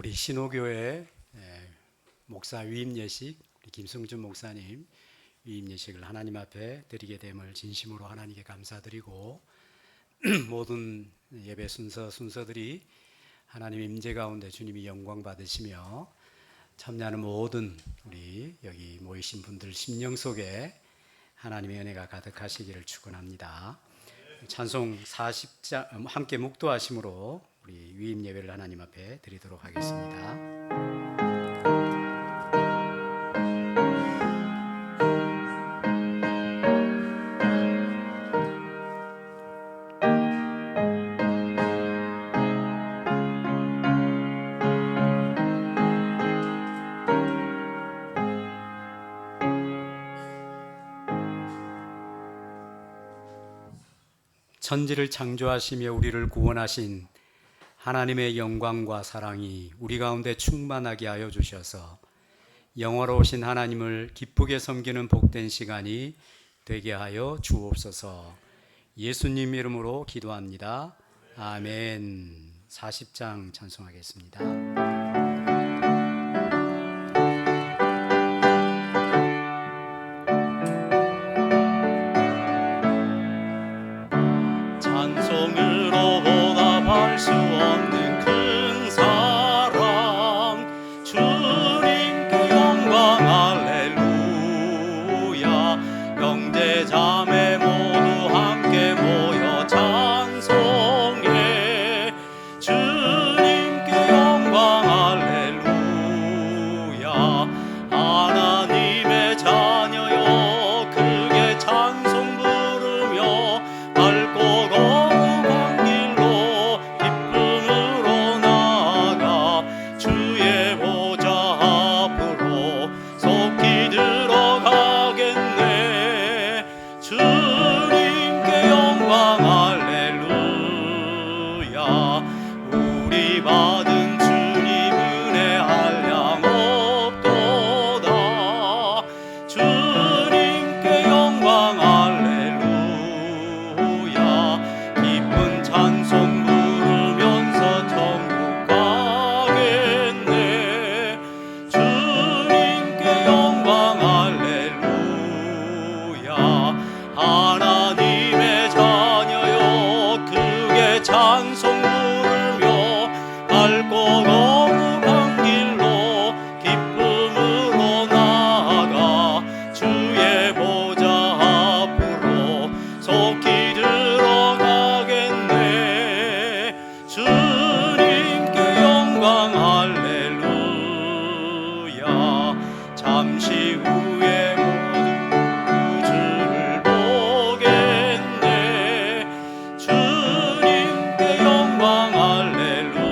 우리 신호교회 목사 위임 예식, 우리 김승준 목사님 위임 예식을 하나님 앞에 드리게 됨을 진심으로 하나님께 감사드리고 모든 예배 순서들이 하나님 임재 가운데 주님이 영광 받으시며 참여하는 모든 우리 여기 모이신 분들 심령 속에 하나님의 은혜가 가득하시기를 축원합니다. 찬송 40장 함께 묵도하심으로 우리 위임 예배를 하나님 앞에 드리도록 하겠습니다. 천지를 창조하시며 우리를 구원하신 하나님의 영광과 사랑이 우리 가운데 충만하게 하여 주셔서 영화로우신 하나님을 기쁘게 섬기는 복된 시간이 되게 하여 주옵소서. 예수님 이름으로 기도합니다. 아멘. 40장 찬송하겠습니다. 찬송으로 보답할 수 없는 큰 사랑, 주님께 영광 할렐루야. 형제 자매 모두 함께 모여 찬송해. 주님께 영광 할렐루야. 하나님의 자녀여 크게 찬송 부르며 밝고 거룩한 길로 기쁨으로 나아가 주의 보좌 앞으로 속히 들어가겠네. 주님께 영광 할렐루야. 우리 받은 주님 은혜 한량 없도다. 주님께 영광 할렐루야. 기쁜 찬송 부르면서 천국 가겠네. 주님께 영광 할렐루야. 하나님의 자녀여 크게 찬송 부르며 밝고 거룩한 길로 기쁨으로 나아가 주의 보좌 앞으로 속히 들어가겠네. 주님께 영광 할렐루야. 잠시 후에 모두 주를 보겠네. 주님께 영광 할렐루야.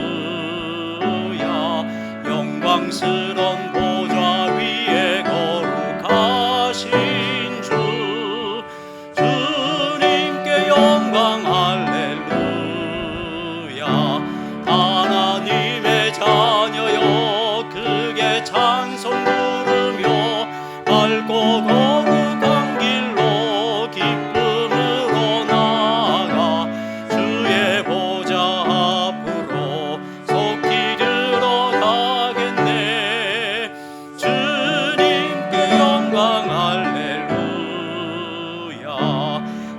영광스런 보좌 위에 거룩하신 주, 주님께 영광 할렐루야. 하나님의 자녀여 크게 찬송 부르며 밝고 거룩한 길로 기쁨으로 나아가 주의 보좌 앞으로 속히 들어가겠네. 주님께 영광 할렐루야.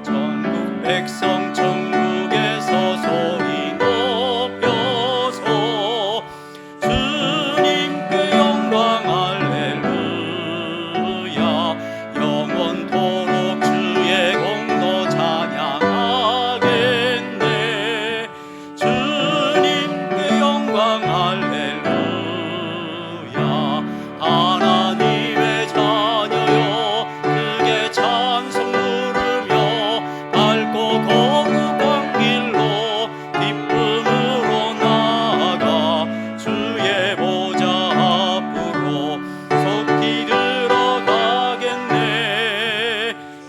전국 백성 천국에서 소리 높여서 주님께 영광 할렐루야. 영원토록 주의 공로 찬양하겠네. 주님께 영광 할렐루야. 하나님의 자녀여 크게 찬송 부르며 밝고 거룩한 길로 기쁨으로 나아가 주의 보좌 앞으로 속히 들어가겠네.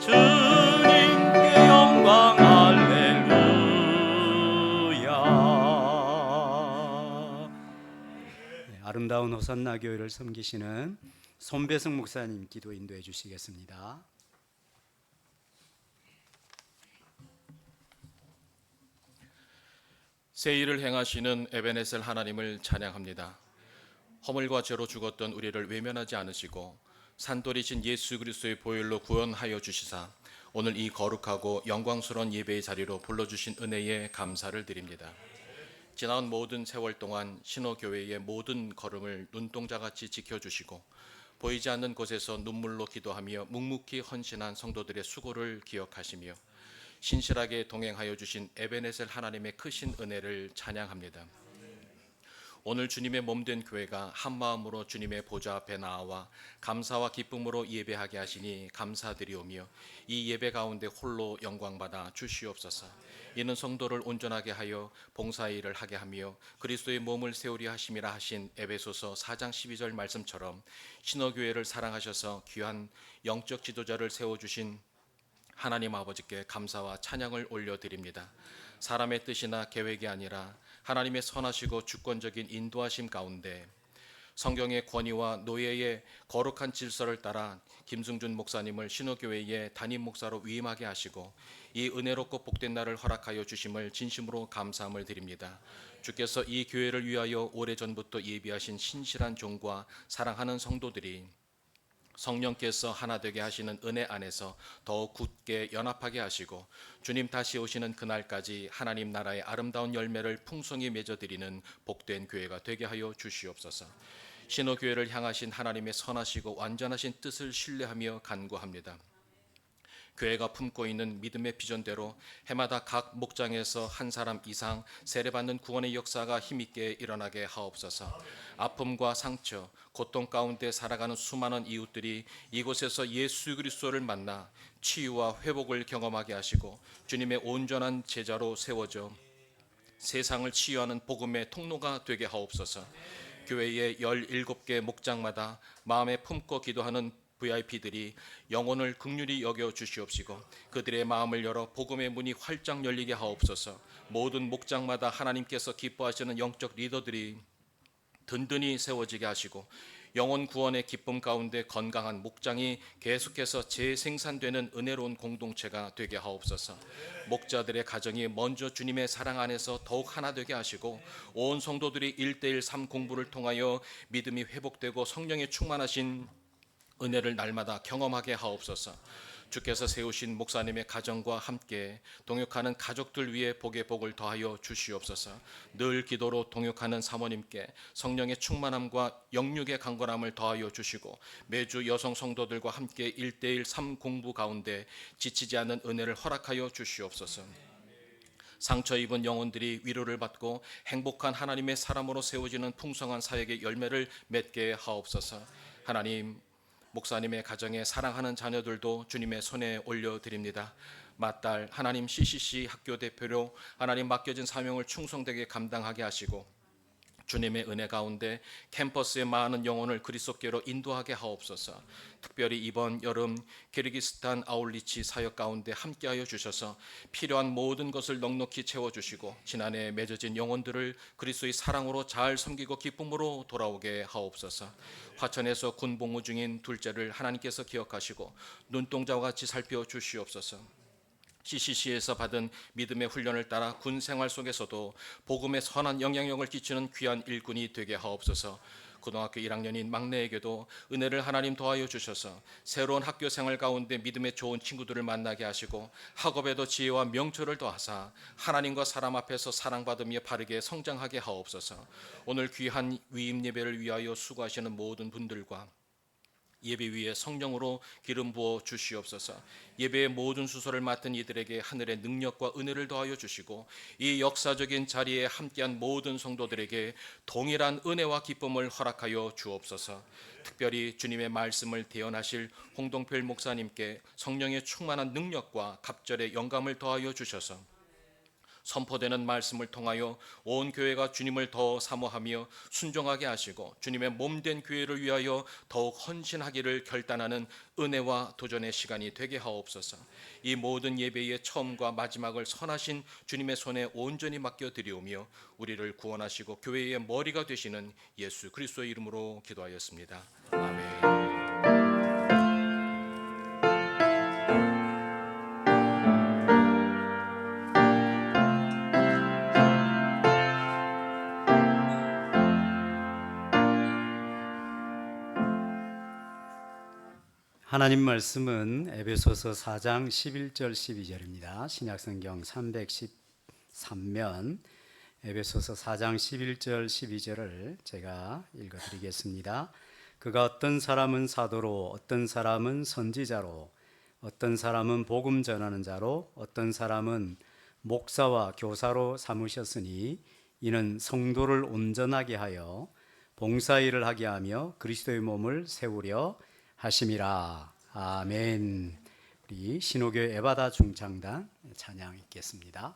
주님께 영광 할렐루야. 아름다운 호산나 교회를 섬기시는 손배승 목사님 기도 인도해 주시겠습니다. 새 일을 행하시는 에베네셀 하나님을 찬양합니다. 허물과 죄로 죽었던 우리를 외면하지 않으시고 산돌이신 예수 그리스도의 보혈로 구원하여 주시사 오늘 이 거룩하고 영광스러운 예배의 자리로 불러주신 은혜에 감사를 드립니다. 지나온 모든 세월 동안 신호교회의 모든 걸음을 눈동자같이 지켜주시고 보이지 않는 곳에서 눈물로 기도하며 묵묵히 헌신한 성도들의 수고를 기억하시며 신실하게 동행하여 주신 에베네셀 하나님의 크신 은혜를 찬양합니다. 오늘 주님의 몸된 교회가 한마음으로 주님의 보좌 앞에 나와 감사와 기쁨으로 예배하게 하시니 감사드리오며 이 예배 가운데 홀로 영광받아 주시옵소서. 이는 성도를 온전하게 하여 봉사의 일을 하게 하며 그리스도의 몸을 세우려 하심이라 하신 에베소서 4장 12절 말씀처럼 신호교회를 사랑하셔서 귀한 영적 지도자를 세워주신 하나님 아버지께 감사와 찬양을 올려드립니다. 사람의 뜻이나 계획이 아니라 하나님의 선하시고 주권적인 인도하심 가운데 성경의 권위와 노예의 거룩한 질서를 따라 김승준 목사님을 신호교회의 담임 목사로 위임하게 하시고 이 은혜롭고 복된 날을 허락하여 주심을 진심으로 감사함을 드립니다. 주께서 이 교회를 위하여 오래전부터 예비하신 신실한 종과 사랑하는 성도들이 성령께서 하나 되게 하시는 은혜 안에서 더욱 굳게 연합하게 하시고 주님 다시 오시는 그날까지 하나님 나라의 아름다운 열매를 풍성히 맺어드리는 복된 교회가 되게 하여 주시옵소서. 신호교회를 향하신 하나님의 선하시고 완전하신 뜻을 신뢰하며 간구합니다. 교회가 품고 있는 믿음의 비전대로 해마다 각 목장에서 한 사람 이상 세례받는 구원의 역사가 힘있게 일어나게 하옵소서. 아픔과 상처, 고통 가운데 살아가는 수많은 이웃들이 이곳에서 예수 그리스도를 만나 치유와 회복을 경험하게 하시고 주님의 온전한 제자로 세워져 세상을 치유하는 복음의 통로가 되게 하옵소서. 교회의 17개 목장마다 마음에 품고 기도하는 VIP들이 영혼을 긍휼히 여겨 주시옵시고 그들의 마음을 열어 복음의 문이 활짝 열리게 하옵소서. 모든 목장마다 하나님께서 기뻐하시는 영적 리더들이 든든히 세워지게 하시고 영혼 구원의 기쁨 가운데 건강한 목장이 계속해서 재생산되는 은혜로운 공동체가 되게 하옵소서. 목자들의 가정이 먼저 주님의 사랑 안에서 더욱 하나 되게 하시고 온 성도들이 1:1 삶 공부를 통하여 믿음이 회복되고 성령의 충만하신 은혜를 날마다 경험하게 하옵소서. 주께서 세우신 목사님의 가정과 함께 동역하는 가족들 위에 복의 복을 더하여 주시옵소서. 늘 기도로 동역하는 사모님께 성령의 충만함과 영육의 강건함을 더하여 주시고 매주 여성 성도들과 함께 1:1 삶 공부 가운데 지치지 않는 은혜를 허락하여 주시옵소서. 상처 입은 영혼들이 위로를 받고 행복한 하나님의 사람으로 세워지는 풍성한 사역의 열매를 맺게 하옵소서. 하나님, 목사님의 가정에 사랑하는 자녀들도 주님의 손에 올려드립니다. 맏딸 하나님 CCC 학교 대표로 하나님 맡겨진 사명을 충성되게 감당하게 하시고 주님의 은혜 가운데 캠퍼스의 많은 영혼을 그리스도께로 인도하게 하옵소서. 특별히 이번 여름 키르기스탄 아울리치 사역 가운데 함께하여 주셔서 필요한 모든 것을 넉넉히 채워주시고 지난해 맺어진 영혼들을 그리스도의 사랑으로 잘 섬기고 기쁨으로 돌아오게 하옵소서. 화천에서 군복무 중인 둘째를 하나님께서 기억하시고 눈동자와 같이 살펴주시옵소서. CCC에서 받은 믿음의 훈련을 따라 군 생활 속에서도 복음의 선한 영향력을 끼치는 귀한 일꾼이 되게 하옵소서. 고등학교 1학년인 막내에게도 은혜를 하나님 더하여 주셔서 새로운 학교 생활 가운데 믿음의 좋은 친구들을 만나게 하시고 학업에도 지혜와 명철을 더하사 하나님과 사람 앞에서 사랑받으며 바르게 성장하게 하옵소서. 오늘 귀한 위임 예배를 위하여 수고하시는 모든 분들과 예배 위에 성령으로 기름 부어 주시옵소서. 예배의 모든 수소를 맡은 이들에게 하늘의 능력과 은혜를 더하여 주시고 이 역사적인 자리에 함께한 모든 성도들에게 동일한 은혜와 기쁨을 허락하여 주옵소서. 특별히 주님의 말씀을 대언하실 홍동필 목사님께 성령의 충만한 능력과 갑절의 영감을 더하여 주셔서 선포되는 말씀을 통하여 온 교회가 주님을 더 사모하며 순종하게 하시고 주님의 몸된 교회를 위하여 더욱 헌신하기를 결단하는 은혜와 도전의 시간이 되게 하옵소서. 이 모든 예배의 처음과 마지막을 선하신 주님의 손에 온전히 맡겨드리오며 우리를 구원하시고 교회의 머리가 되시는 예수 그리스도의 이름으로 기도하였습니다. 아멘. 하나님 말씀은 에베소서 4장 11절 12절입니다. 신약성경 313면 에베소서 4장 11절 12절을 제가 읽어드리겠습니다. 그가 어떤 사람은 사도로, 어떤 사람은 선지자로, 어떤 사람은 복음 전하는 자로, 어떤 사람은 목사와 교사로 삼으셨으니 이는 성도를 온전하게 하여 봉사일을 하게 하며 그리스도의 몸을 세우려 하심이라. 아멘. 우리 신호교회 에바다 중창단 찬양 읽겠습니다.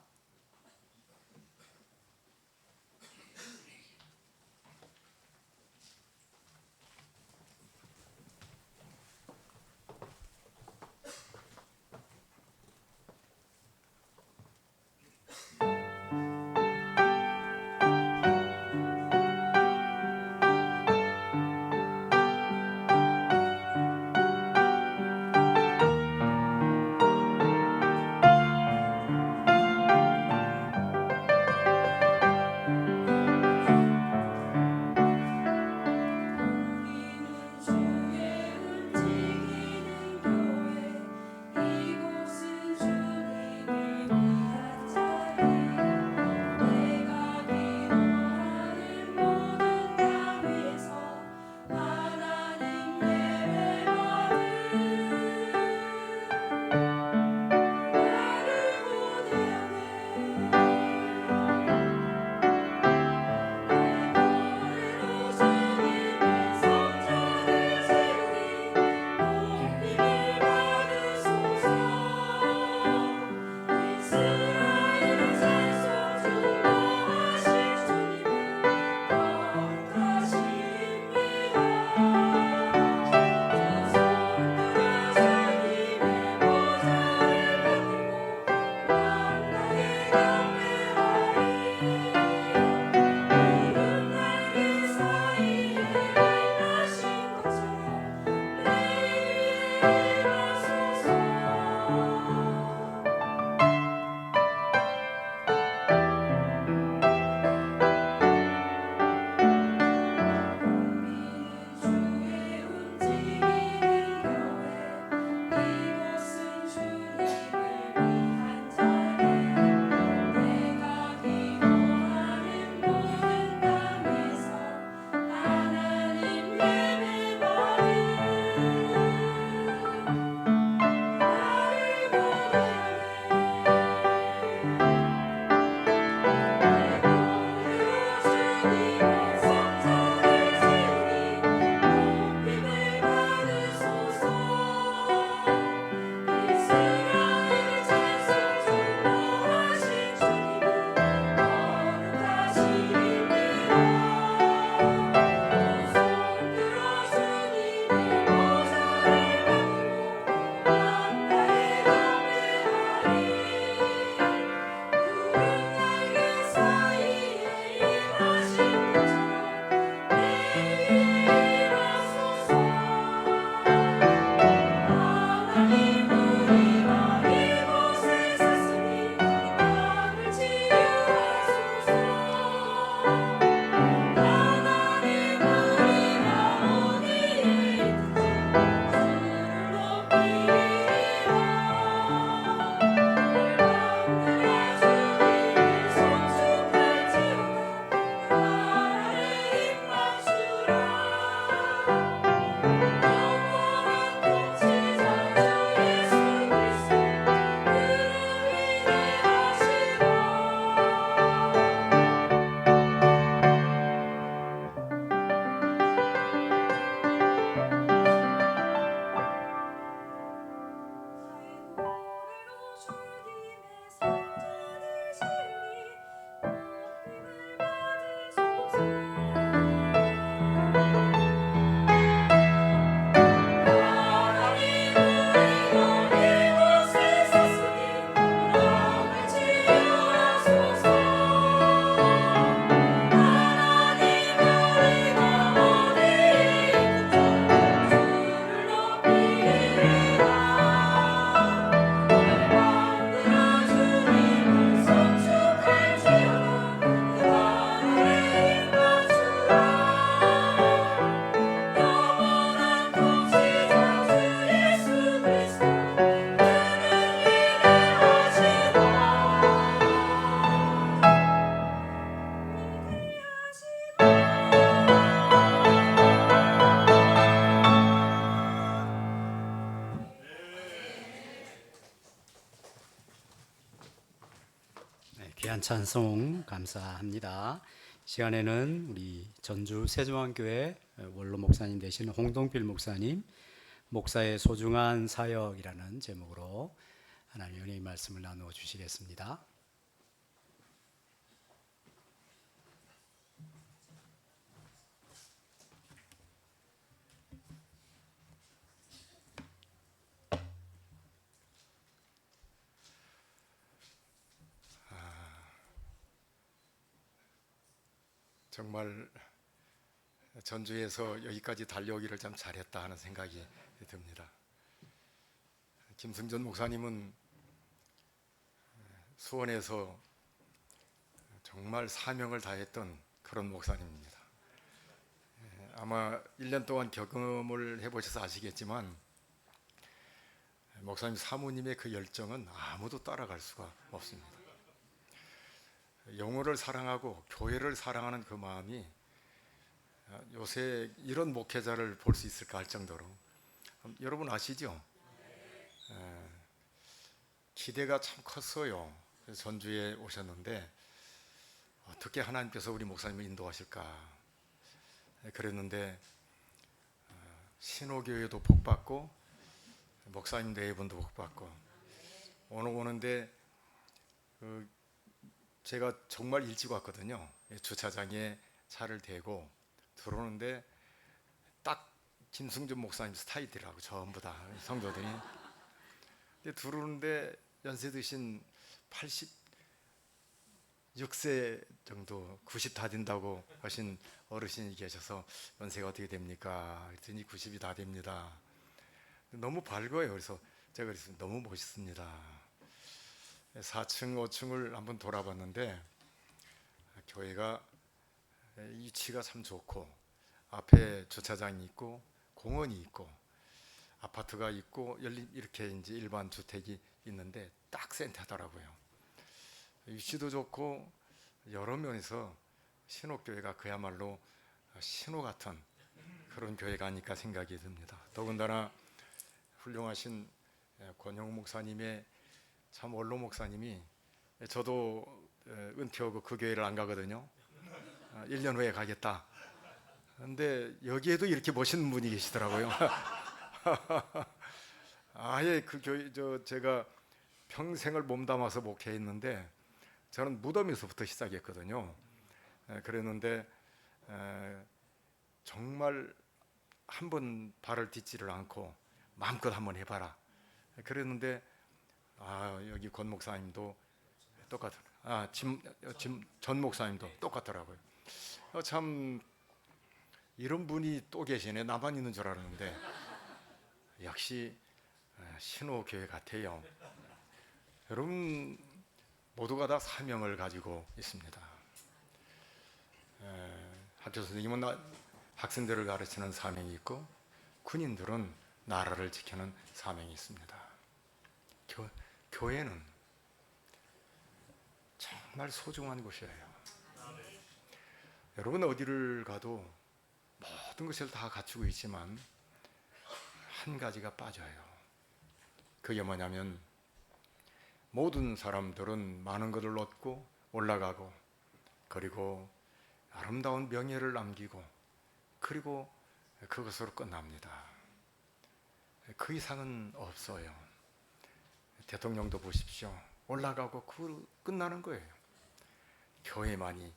찬송 감사합니다. 시간에는 우리 전주 세종안교회 원로 목사님 되시는 홍동필 목사님 목사의 소중한 사역이라는 제목으로 하나님의 은혜의 말씀을 나누어 주시겠습니다. 정말 전주에서 여기까지 달려오기를 참 잘했다 하는 생각이 듭니다. 김승전 목사님은 수원에서 정말 사명을 다했던 그런 목사님입니다. 아마 1년 동안 경험을 해보셔서 아시겠지만 목사님 사모님의 그 열정은 아무도 따라갈 수가 없습니다. 영혼을 사랑하고 교회를 사랑하는 그 마음이 요새 이런 목회자를 볼 수 있을까 할 정도로, 여러분 아시죠? 기대가 참 컸어요. 전주에 오셨는데 어떻게 하나님께서 우리 목사님을 인도하실까 그랬는데 신호교회도 복받고 목사님 네 분도 복받고 오늘 오는데 제가 정말 일찍 왔거든요. 주차장에 차를 대고 들어오는데 딱 김승준 목사님 스타일이라고 전부 다 성도들이. 근데 들어오는데 연세 드신 86세 정도 90 다 된다고 하신 어르신이 계셔서 연세가 어떻게 됩니까? 그랬더니 90이 다 됩니다. 너무 밝아요. 그래서 제가 그랬어요. 너무 멋있습니다. 4층, 5층을 한번 돌아봤는데 교회가 위치가 참 좋고 앞에 주차장이 있고 공원이 있고 아파트가 있고 이렇게 이제 일반 주택이 있는데 딱 센터더라고요. 위치도 좋고 여러 면에서 신옥교회가 그야말로 신호 같은 그런 교회가 아닐까 생각이 듭니다. 더군다나 훌륭하신 권영 목사님의 참 원로 목사님이, 저도 은퇴하고 그 교회를 안 가거든요. 1년 후에 가겠다. 근데 여기에도 이렇게 멋있는 분이 계시더라고요. 아예 그 교회 제가 평생을 몸담아서 목회했는데 저는 무덤에서부터 시작했거든요. 그랬는데 정말 한 번 발을 딛지를 않고 마음껏 한번 해봐라. 그랬는데 여기 권 목사님도 똑같더라고요. 전 목사님도 똑같더라고요. 참 이런 분이 또 계시네. 나만 있는 줄 알았는데 역시 신호교회 같아요. 여러분 모두가 다 사명을 가지고 있습니다. 학교 선생님은 학생들을 가르치는 사명이 있고 군인들은 나라를 지키는 사명이 있습니다. 교회는 정말 소중한 곳이에요. 여러분 어디를 가도 모든 것을 다 갖추고 있지만 한 가지가 빠져요. 그게 뭐냐면 모든 사람들은 많은 것을 얻고 올라가고 그리고 아름다운 명예를 남기고 그리고 그것으로 끝납니다. 그 이상은 없어요. 대통령도 보십시오. 올라가고 끝나는 거예요. 교회만이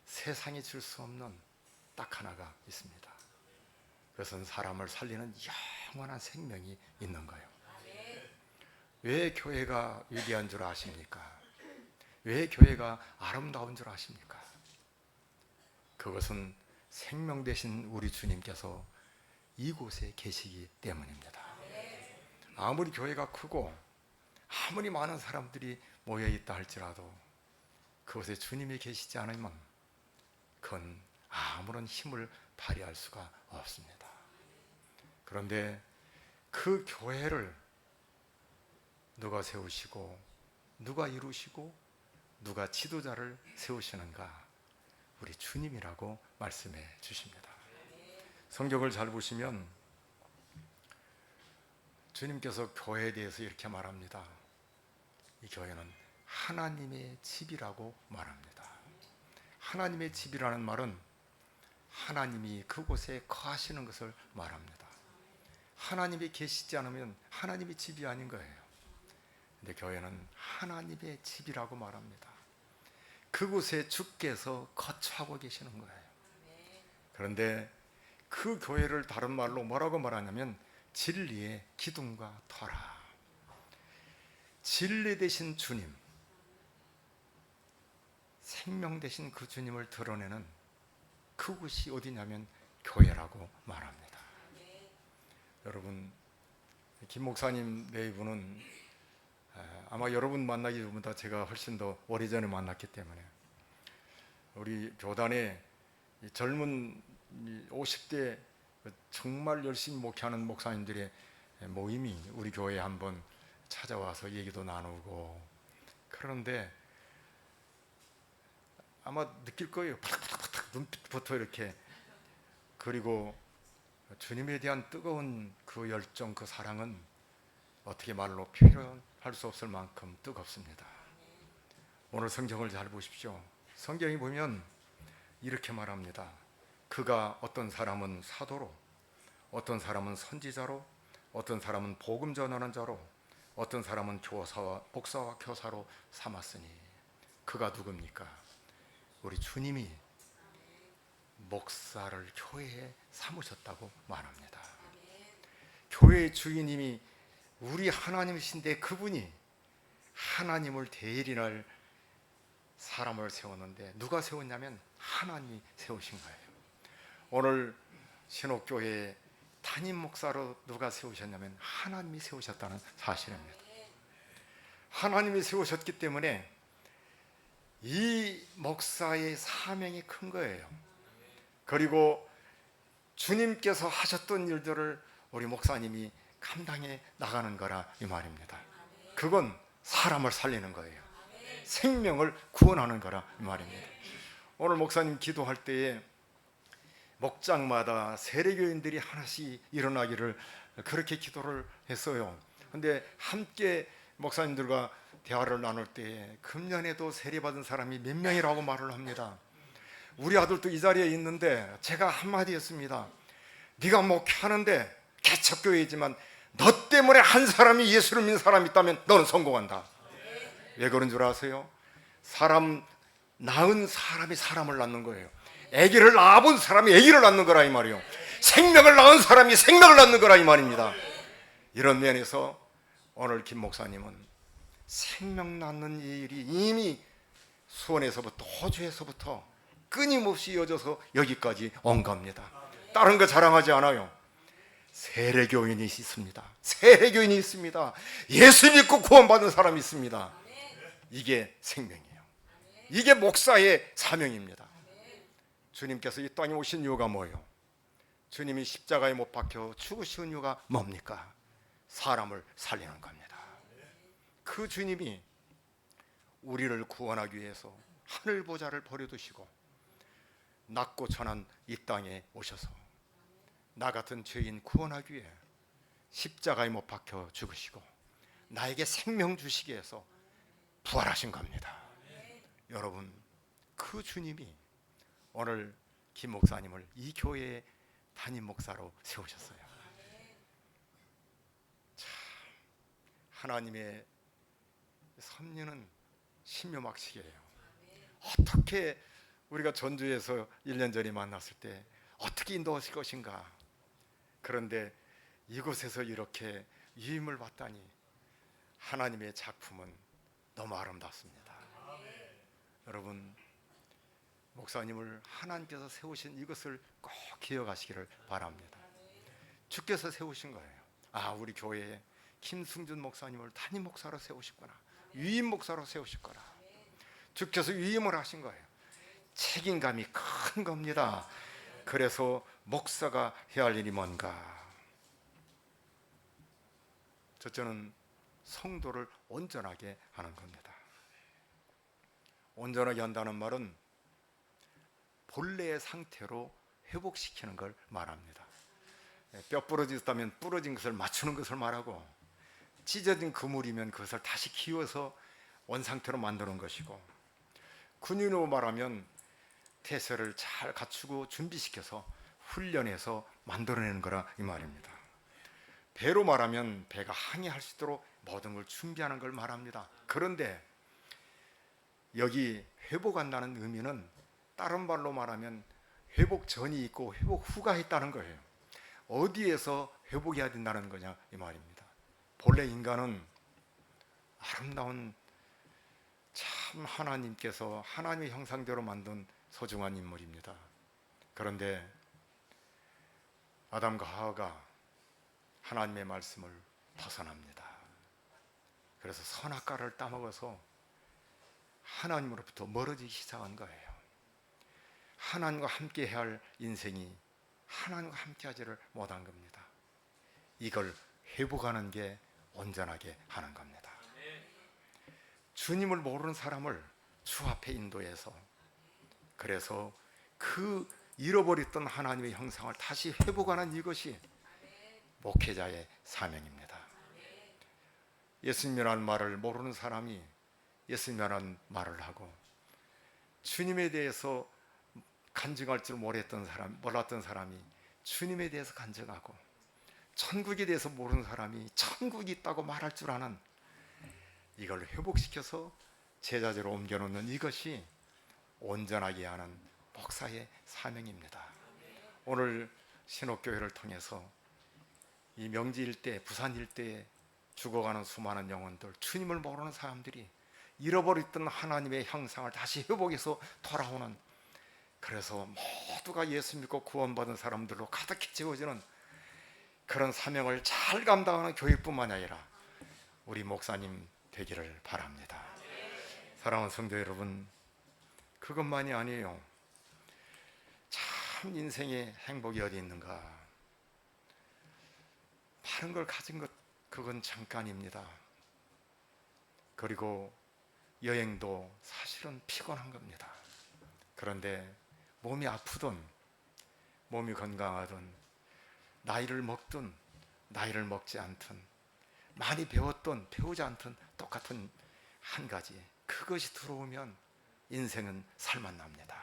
세상에 줄 수 없는 딱 하나가 있습니다. 그것은 사람을 살리는 영원한 생명이 있는 거예요. 왜 교회가 위대한 줄 아십니까? 왜 교회가 아름다운 줄 아십니까? 그것은 생명 되신 우리 주님께서 이곳에 계시기 때문입니다. 아무리 교회가 크고 아무리 많은 사람들이 모여있다 할지라도 그곳에 주님이 계시지 않으면 그건 아무런 힘을 발휘할 수가 없습니다. 그런데 그 교회를 누가 세우시고 누가 이루시고 누가 지도자를 세우시는가? 우리 주님이라고 말씀해 주십니다. 성경을 잘 보시면 주님께서 교회에 대해서 이렇게 말합니다. 이 교회는 하나님의 집이라고 말합니다. 하나님의 집이라는 말은 하나님이 그곳에 거하시는 것을 말합니다. 하나님이 계시지 않으면 하나님의 집이 아닌 거예요. 근데 교회는 하나님의 집이라고 말합니다. 그곳에 주께서 거처하고 계시는 거예요. 그런데 그 교회를 다른 말로 뭐라고 말하냐면 진리의 기둥과 터라. 진리 되신 주님, 생명 되신 그 주님을 드러내는 그곳이 어디냐면 교회라고 말합니다. 여러분, 김 목사님 내부는 아마 여러분 만나기 전보다 제가 훨씬 더 오래전에 만났기 때문에 우리 교단에 젊은 50대 정말 열심히 목회하는 목사님들의 모임이 우리 교회에 한번 찾아와서 얘기도 나누고, 그런데 아마 느낄 거예요. 팍팍팍 눈빛부터 이렇게. 그리고 주님에 대한 뜨거운 그 열정, 그 사랑은 어떻게 말로 표현할 수 없을 만큼 뜨겁습니다. 오늘 성경을 잘 보십시오. 성경이 보면 이렇게 말합니다. 그가 어떤 사람은 사도로, 어떤 사람은 선지자로, 어떤 사람은 복음 전하는 자로, 어떤 사람은 목사와 교사로 삼았으니. 그가 누굽니까? 우리 주님이 목사를 교회에 삼으셨다고 말합니다. 교회의 주인님이 우리 하나님이신데 그분이 하나님을 대리할 사람을 세웠는데 누가 세웠냐면 하나님이 세우신 거예요. 오늘 신옥교회에 담임 목사로 누가 세우셨냐면 하나님이 세우셨다는 사실입니다. 하나님이 세우셨기 때문에 이 목사의 사명이 큰 거예요. 그리고 주님께서 하셨던 일들을 우리 목사님이 감당해 나가는 거라 이 말입니다. 그건 사람을 살리는 거예요. 생명을 구원하는 거라 이 말입니다. 오늘 목사님 기도할 때에 목장마다 세례교인들이 하나씩 일어나기를 그렇게 기도를 했어요. 근데 함께 목사님들과 대화를 나눌 때에 금년에도 세례받은 사람이 몇 명이라고 말을 합니다. 우리 아들도 이 자리에 있는데 제가 한마디 했습니다. 네가 목회하는데 개척교회이지만 너 때문에 한 사람이 예수를 믿는 사람이 있다면 너는 성공한다. 왜 그런 줄 아세요? 사람 낳은 사람이 사람을 낳는 거예요. 아기를 낳아본 사람이 아기를 낳는 거라 이 말이에요. 생명을 낳은 사람이 생명을 낳는 거라 이 말입니다. 이런 면에서 오늘 김 목사님은 생명 낳는 일이 이미 수원에서부터 호주에서부터 끊임없이 이어져서 여기까지 온 겁니다. 다른 거 자랑하지 않아요. 세례교인이 있습니다. 세례교인이 있습니다. 예수 믿고 구원받은 사람이 있습니다. 이게 생명이에요. 이게 목사의 사명입니다. 주님께서 이 땅에 오신 이유가 뭐예요? 주님이 십자가에 못 박혀 죽으신 이유가 뭡니까? 사람을 살리는 겁니다. 그 주님이 우리를 구원하기 위해서 하늘 보좌를 버려두시고 낮고 천한 이 땅에 오셔서 나 같은 죄인 구원하기 위해 십자가에 못 박혀 죽으시고 나에게 생명 주시기 위해서 부활하신 겁니다. 여러분, 그 주님이 오늘 김 목사님을 이 교회의 담임 목사로 세우셨어요. 참, 하나님의 섭리는 신묘막측이에요. 어떻게 우리가 전주에서 1년 전에 만났을 때 어떻게 인도하실 것인가. 그런데 이곳에서 이렇게 유임을 받다니 하나님의 작품은 너무 아름답습니다. 여러분, 목사님을 하나님께서 세우신 이것을 꼭 기억하시기를 바랍니다. 주께서 세우신 거예요. 우리 교회에 김승준 목사님을 담임 목사로 세우셨구나, 유임 목사로 세우셨구나. 주께서 유임을 하신 거예요. 책임감이 큰 겁니다. 그래서 목사가 해야 할 일이 뭔가? 첫째는 성도를 온전하게 하는 겁니다. 온전하게 한다는 말은 본래의 상태로 회복시키는 걸 말합니다. 뼈 부러졌다면 부러진 것을 맞추는 것을 말하고, 찢어진 그물이면 그것을 다시 키워서 원상태로 만드는 것이고, 군인으로 말하면 태세를 잘 갖추고 준비시켜서 훈련해서 만들어내는 거라 이 말입니다. 배로 말하면 배가 항해할 수 있도록 모든 걸 준비하는 걸 말합니다. 그런데 여기 회복한다는 의미는 다른 말로 말하면 회복 전이 있고 회복 후가 있다는 거예요. 어디에서 회복해야 된다는 거냐 이 말입니다. 본래 인간은 아름다운 참 하나님께서 하나님의 형상대로 만든 소중한 인물입니다. 그런데 아담과 하와가 하나님의 말씀을 벗어납니다. 그래서 선악과를 따먹어서 하나님으로부터 멀어지기 시작한 거예요. 하나님과 함께 해야 할 인생이 하나님과 함께 하지를 못한 겁니다. 이걸 회복하는 게 온전하게 하는 겁니다. 주님을 모르는 사람을 주 앞에 인도해서, 그래서 그 잃어버렸던 하나님의 형상을 다시 회복하는 이것이 목회자의 사명입니다. 예수님이라는 말을 모르는 사람이 예수님이라는 말을 하고, 주님에 대해서 간증할 줄 몰랐던 사람이 주님에 대해서 간증하고, 천국에 대해서 모르는 사람이 천국이 있다고 말할 줄 아는, 이걸 회복시켜서 제자재로 옮겨놓는 이것이 온전하게 하는 목사의 사명입니다. 오늘 신옥교회를 통해서 이 명지 일대, 부산 일대에 죽어가는 수많은 영혼들, 주님을 모르는 사람들이 잃어버렸던 하나님의 형상을 다시 회복해서 돌아오는, 그래서 모두가 예수 믿고 구원받은 사람들로 가득히 채워지는 그런 사명을 잘 감당하는 교회뿐만 아니라 우리 목사님 되기를 바랍니다. 사랑하는 성도 여러분, 그것만이 아니에요. 참 인생의 행복이 어디 있는가? 많은 걸 가진 것, 그건 잠깐입니다. 그리고 여행도 사실은 피곤한 겁니다. 그런데 몸이 아프든 몸이 건강하든 나이를 먹든 나이를 먹지 않든 많이 배웠든 배우지 않든 똑같은 한 가지, 그것이 들어오면 인생은 살만납니다.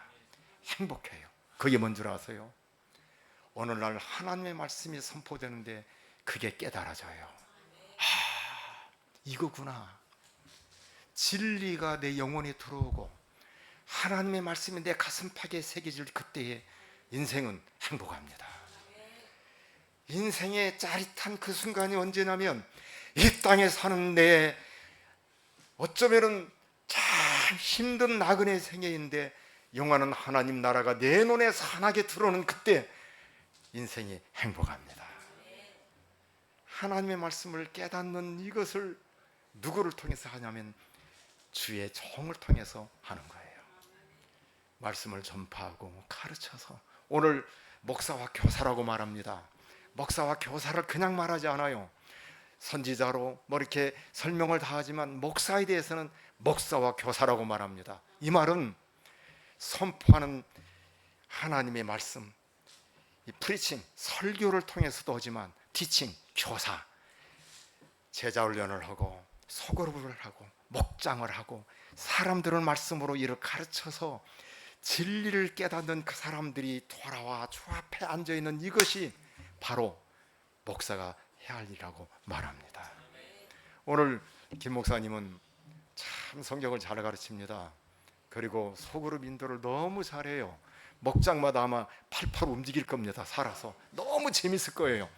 행복해요. 그게 뭔 줄 아세요? 오늘날 하나님의 말씀이 선포되는데 그게 깨달아져요. 아, 이거구나. 진리가 내 영혼에 들어오고 하나님의 말씀이 내 가슴팍에 새겨질 그때에 인생은 행복합니다. 인생의 짜릿한 그 순간이 언제냐면, 이 땅에 사는 내 어쩌면은 참 힘든 나그네 생애인데 영원한 하나님 나라가 내 눈에 환하게 들어오는 그때 인생이 행복합니다. 하나님의 말씀을 깨닫는 이것을 누구를 통해서 하냐면 주의 종을 통해서 하는 거예요. 말씀을 전파하고 가르쳐서, 오늘 목사와 교사라고 말합니다. 목사와 교사를 그냥 말하지 않아요. 선지자로 뭐 이렇게 설명을 다 하지만 목사에 대해서는 목사와 교사라고 말합니다. 이 말은 선포하는 하나님의 말씀, 이 프리칭, 설교를 통해서도 오지만 티칭, 교사, 제자 훈련을 하고 소그룹을 하고 목장을 하고 사람들을 말씀으로 이를 가르쳐서 진리를 깨닫는 그 사람들이 돌아와 주 앞에 앉아있는 이것이 바로 목사가 해야 할 일이라고 말합니다. 오늘 김 목사님은 참 성경을 잘 가르칩니다. 그리고 소그룹 인도를 너무 잘해요. 목장마다 아마 팔팔 움직일 겁니다. 살아서 너무 재밌을 거예요.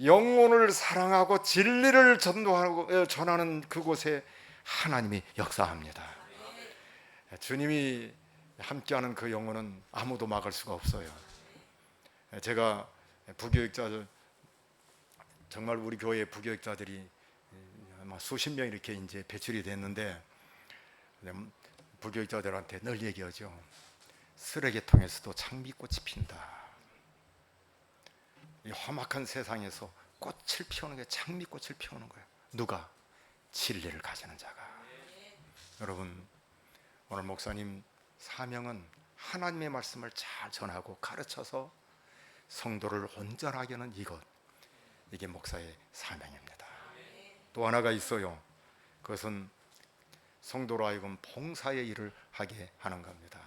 영혼을 사랑하고 진리를 전도하고 전하는 그곳에 하나님이 역사합니다. 주님이 함께하는 그 영혼은 아무도 막을 수가 없어요. 제가 부교육자들, 정말 우리 교회 부교육자들이 아마 수십 명 이렇게 이제 배출이 됐는데, 부교육자들한테 늘 얘기하죠. 쓰레기통에서도 장미꽃이 핀다. 이 험악한 세상에서 꽃을 피우는 게 장미꽃을 피우는 거예요. 누가? 진리를 가지는 자가. 여러분, 오늘 목사님 사명은 하나님의 말씀을 잘 전하고 가르쳐서 성도를 온전하게 하는 이것, 이게 목사의 사명입니다. 또 하나가 있어요. 그것은 성도로 하여금 봉사의 일을 하게 하는 겁니다.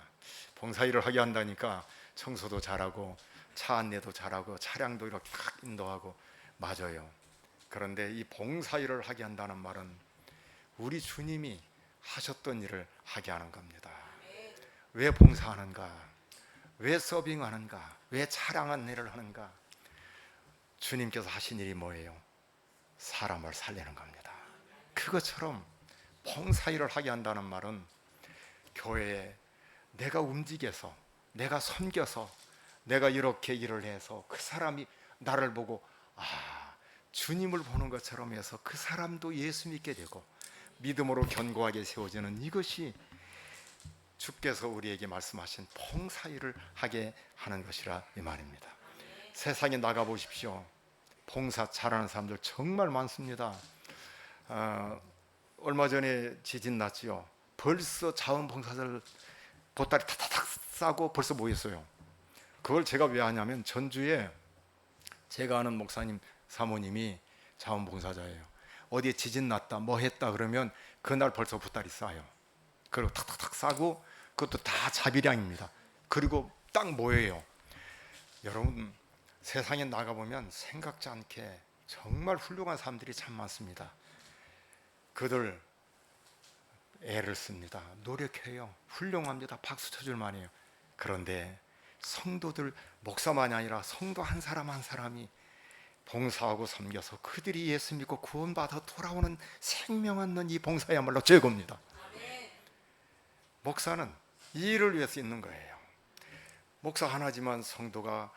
봉사 일을 하게 한다니까 청소도 잘하고 차 안내도 잘하고 차량도 이렇게 탁 인도하고 맞아요. 그런데 이 봉사 일을 하게 한다는 말은 우리 주님이 하셨던 일을 하게 하는 겁니다. 왜 봉사하는가? 왜 서빙하는가? 왜 차량 안내를 하는가? 주님께서 하신 일이 뭐예요? 사람을 살리는 겁니다. 그것처럼 봉사일을 하게 한다는 말은 교회에 내가 움직여서, 내가 섬겨서, 내가 이렇게 일을 해서 그 사람이 나를 보고 주님을 보는 것처럼 해서 그 사람도 예수 믿게 되고 믿음으로 견고하게 세워지는, 이것이 주께서 우리에게 말씀하신 봉사일을 하게 하는 것이라 이 말입니다. 세상에 나가 보십시오. 봉사 잘하는 사람들 정말 많습니다. 얼마 전에 지진 났지요. 벌써 자원봉사자들 보따리 탁탁탁 싸고 벌써 모였어요. 그걸 제가 왜 하냐면 전주에 제가 아는 목사님 사모님이 자원봉사자예요. 어디에 지진 났다 뭐 했다 그러면 그날 벌써 보따리 싸요. 그리고 탁탁탁 싸고 그것도 다 자비량입니다. 그리고 딱 모여요. 여러분, 세상에 나가보면 생각지 않게 정말 훌륭한 사람들이 참 많습니다. 그들 애를 씁니다. 노력해요. 훌륭합니다. 박수 쳐줄 만해요. 그런데 성도들, 목사만이 아니라 성도 한 사람 한 사람이 봉사하고 섬겨서 그들이 예수 믿고 구원받아 돌아오는 생명 얻는 이 봉사야말로 최고입니다. 목사는 이 일을 위해서 있는 거예요. 목사 하나지만 성도가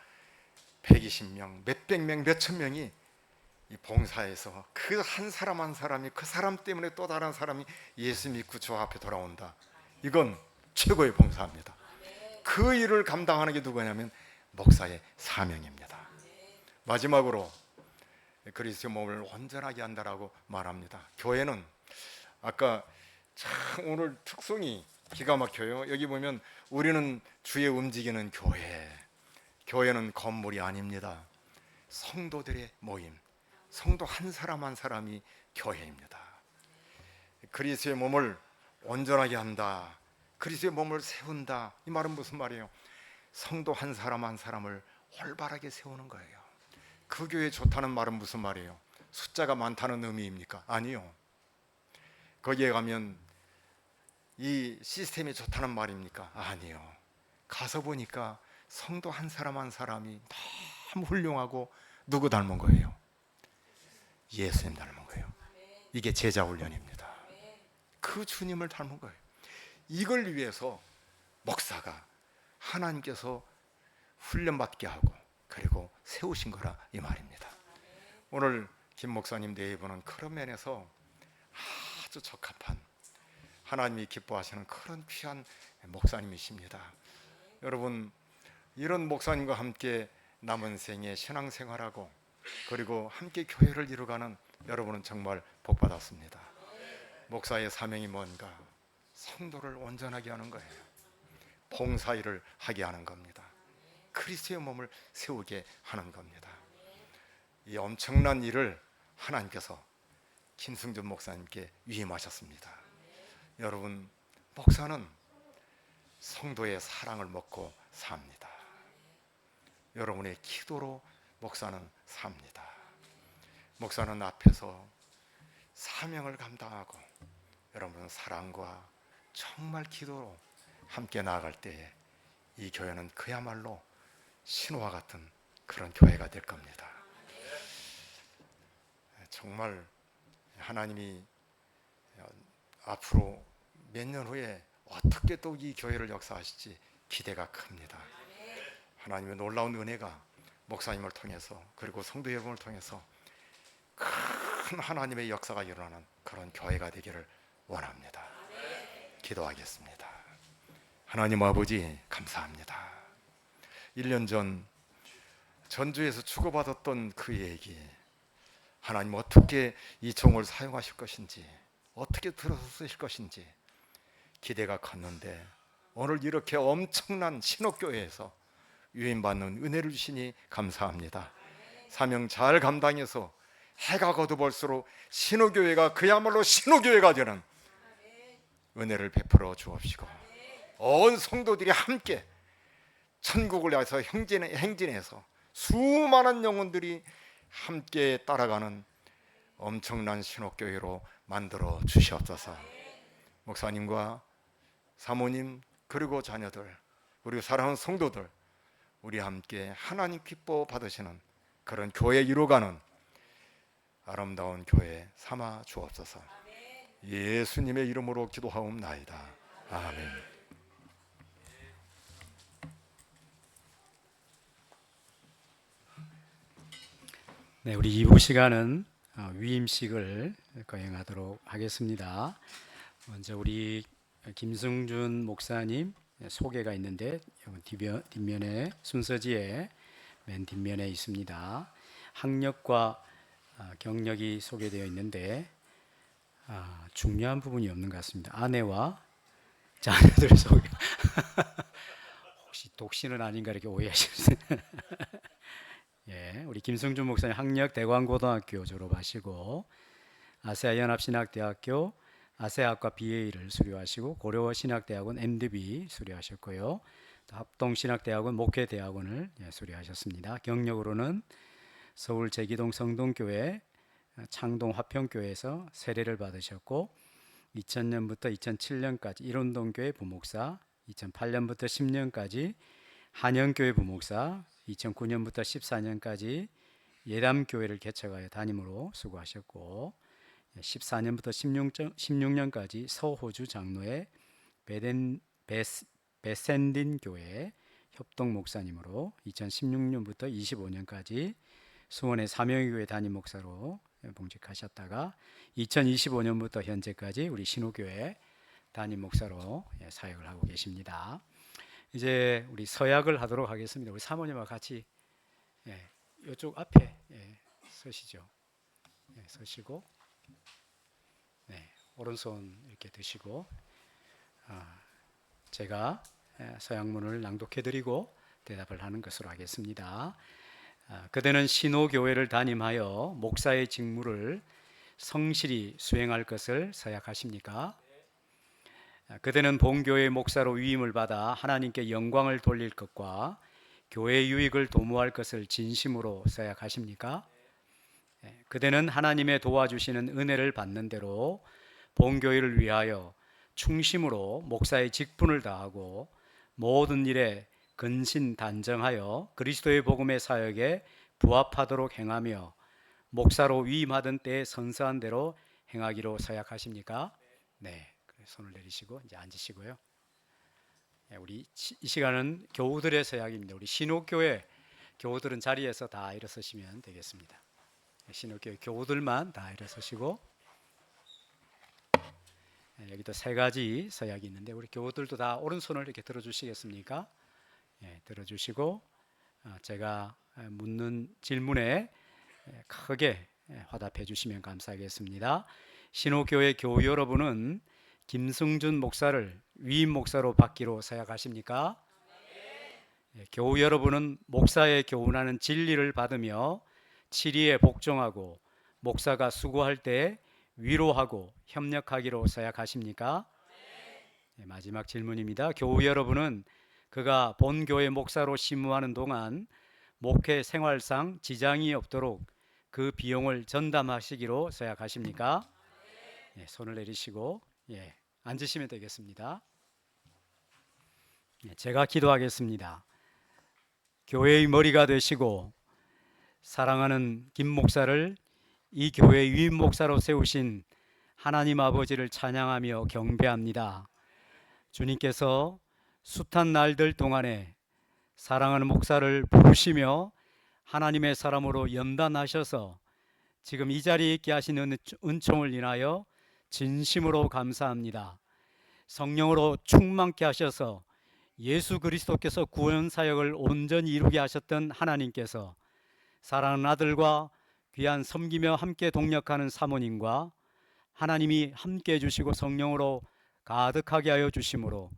120명, 몇백 명, 몇천 명이 이 봉사에서 그 한 사람 한 사람이 그 사람 때문에 또 다른 사람이 예수 믿고 주 앞에 돌아온다. 이건 최고의 봉사입니다. 그 일을 감당하는 게 누구냐면 목사의 사명입니다. 마지막으로 그리스도의 몸을 온전하게 한다라고 말합니다. 교회는 아까 참 오늘 특성이 기가 막혀요. 여기 보면 우리는 주의 움직이는 교회. 교회는 건물이 아닙니다. 성도들의 모임, 성도 한 사람 한 사람이 교회입니다. 그리스도의 몸을 온전하게 한다, 그리스도의 몸을 세운다, 이 말은 무슨 말이에요? 성도 한 사람 한 사람을 올바르게 세우는 거예요. 그 교회 좋다는 말은 무슨 말이에요? 숫자가 많다는 의미입니까? 아니요. 거기에 가면 이 시스템이 좋다는 말입니까? 아니요. 가서 보니까 성도 한 사람 한 사람이 너무 훌륭하고 누구 닮은 거예요? 예수님 닮은 거예요. 이게 제자 훈련입니다. 그 주님을 닮은 거예요. 이걸 위해서 목사가 하나님께서 훈련받게 하고 그리고 세우신 거라 이 말입니다. 오늘 김 목사님 네 분은 그런 면에서 아주 적합한, 하나님이 기뻐하시는 그런 귀한 목사님이십니다. 여러분, 이런 목사님과 함께 남은 생에 신앙생활하고 그리고 함께 교회를 이루어가는 여러분은 정말 복받았습니다. 목사의 사명이 뭔가? 성도를 온전하게 하는 거예요. 봉사일을 하게 하는 겁니다. 그리스도의 몸을 세우게 하는 겁니다. 이 엄청난 일을 하나님께서 김승준 목사님께 위임하셨습니다. 여러분, 목사는 성도의 사랑을 먹고 삽니다. 여러분의 기도로 목사는 삽니다. 목사는 앞에서 사명을 감당하고 여러분은 사랑과 정말 기도로 함께 나아갈 때에 이 교회는 그야말로 신화 같은 그런 교회가 될 겁니다. 정말 하나님이 앞으로 몇 년 후에 어떻게 또 이 교회를 역사하실지 기대가 큽니다. 하나님의 놀라운 은혜가 목사님을 통해서 그리고 성도 여러분을 통해서 큰 하나님의 역사가 일어나는 그런 교회가 되기를 원합니다. 기도하겠습니다. 하나님 아버지, 감사합니다. 1년 전 전주에서 주고받았던 그 얘기, 하나님 어떻게 이 종을 사용하실 것인지, 어떻게 들어서 쓰실 것인지 기대가 컸는데 오늘 이렇게 엄청난 신옥교회에서 유인받는 은혜를 주시니 감사합니다. 사명 잘 감당해서 해가 거듭올수록 신옥교회가 그야말로 신옥교회가 되는 은혜를 베풀어 주옵시고 온 성도들이 함께 천국을 향해서 행진해서 수많은 영혼들이 함께 따라가는 엄청난 신옥교회로 만들어 주시옵소서. 목사님과 사모님 그리고 자녀들, 우리 사랑하는 성도들, 우리 함께 하나님 기뻐 받으시는 그런 교회 이루어가는 아름다운 교회 삼아 주옵소서. 예수님의 이름으로 기도하옵나이다. 아멘. 네, 우리 2부 시간은 위임식을 거행하도록 하겠습니다. 먼저 우리 김승준 목사님 소개가 있는데 뒷면에 순서지에 맨 뒷면에 있습니다. 학력과 경력이 소개되어 있는데 중요한 부분이 없는 것 같습니다. 아내와 자녀들 소개. 혹시 독신은 아닌가 이렇게 오해하시는. 예, 우리 김승준 목사님 학력 대광고등학교 졸업하시고 아세아 연합신학대학교 아세아학과 BA를 수료하시고 고려신학대학원 MDB 수료하셨고요. 또 합동신학대학원 목회대학원을 수료하셨습니다. 경력으로는 서울 제기동 성동교회 창동 화평교회에서 세례를 받으셨고 2000년부터 2007년까지 일원동교회 부목사, 2008년부터 10년까지 한영교회 부목사, 2009년부터 14년까지 예담교회를 개척하여 담임으로 수고하셨고 14년부터 16년까지 서호주 장로의 베센딘 교회 협동 목사님으로 2016년부터 25년까지 수원의 사명교회 담임 목사로 봉직하셨다가 2025년부터 현재까지 우리 신호교회 담임 목사로 사역을 하고 계십니다. 이제 우리 서약을 하도록 하겠습니다. 우리 사모님과 같이 이쪽 앞에 서시죠. 서시고 오른손 이렇게 드시고 제가 서약문을 낭독해드리고 대답을 하는 것으로 하겠습니다. 그대는 신호교회를 담임하여 목사의 직무를 성실히 수행할 것을 서약하십니까? 그대는 본교회의 목사로 위임을 받아 하나님께 영광을 돌릴 것과 교회 유익을 도모할 것을 진심으로 서약하십니까? 그대는 하나님의 도와주시는 은혜를 받는 대로 본교회를 위하여 충심으로 목사의 직분을 다하고 모든 일에 근신단정하여 그리스도의 복음의 사역에 부합하도록 행하며 목사로 위임하던 때에 선서한 대로 행하기로 서약하십니까? 네, 손을 내리시고 이제 앉으시고요. 우리 이 시간은 교우들의 서약입니다. 우리 신옥교회 교우들은 자리에서 다 일어서시면 되겠습니다. 신옥교회 교우들만 다 일어서시고 여기도 세 가지 서약이 있는데 우리 교우들도 다 오른손을 이렇게 들어주시겠습니까? 들어주시고 제가 묻는 질문에 크게 화답해 주시면 감사하겠습니다. 신옥교회 교우 여러분은 김승준 목사를 위임 목사로 받기로 서약하십니까? 교우 여러분은 목사의 교훈하는 진리를 받으며 치리에 복종하고 목사가 수고할 때 위로하고 협력하기로 서약하십니까? 마지막 질문입니다. 교우 여러분은 그가 본교회 목사로 심무하는 동안 목회 생활상 지장이 없도록 그 비용을 전담하시기로 서약하십니까? 손을 내리시고 앉으시면 되겠습니다. 제가 기도하겠습니다. 교회의 머리가 되시고 사랑하는 김 목사를 이 교회의 위임 목사로 세우신 하나님 아버지를 찬양하며 경배합니다. 주님께서 숱한 날들 동안에 사랑하는 목사를 부르시며 하나님의 사람으로 연단하셔서 지금 이 자리에 있게 하시는 은총을 인하여 진심으로 감사합니다. 성령으로 충만케 하셔서 예수 그리스도께서 구원 사역을 온전히 이루게 하셨던 하나님께서 사랑하는 아들과 귀한 섬기며 함께 동력하는 사모님과 하나님이 함께 해주시고 성령으로 가득하게 하여 주심으로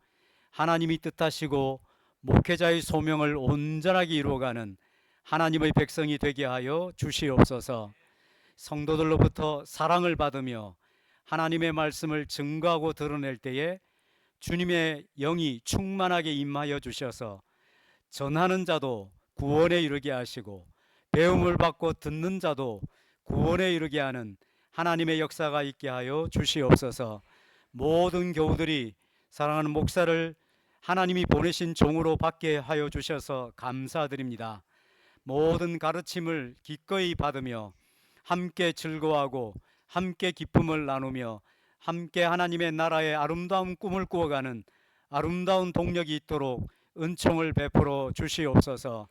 하나님이 뜻하시고 목회자의 소명을 온전하게 이루어가는 하나님의 백성이 되게 하여 주시옵소서. 성도들로부터 사랑을 받으며 하나님의 말씀을 증거하고 드러낼 때에 주님의 영이 충만하게 임하여 주셔서 전하는 자도 구원에 이르게 하시고 배움을 받고 듣는 자도 구원에 이르게 하는 하나님의 역사가 있게 하여 주시옵소서. 모든 교우들이 사랑하는 목사를 하나님이 보내신 종으로 받게 하여 주셔서 감사드립니다. 모든 가르침을 기꺼이 받으며 함께 즐거워하고 함께 기쁨을 나누며 함께 하나님의 나라의 아름다운 꿈을 꾸어가는 아름다운 동력이 있도록 은총을 베풀어 주시옵소서.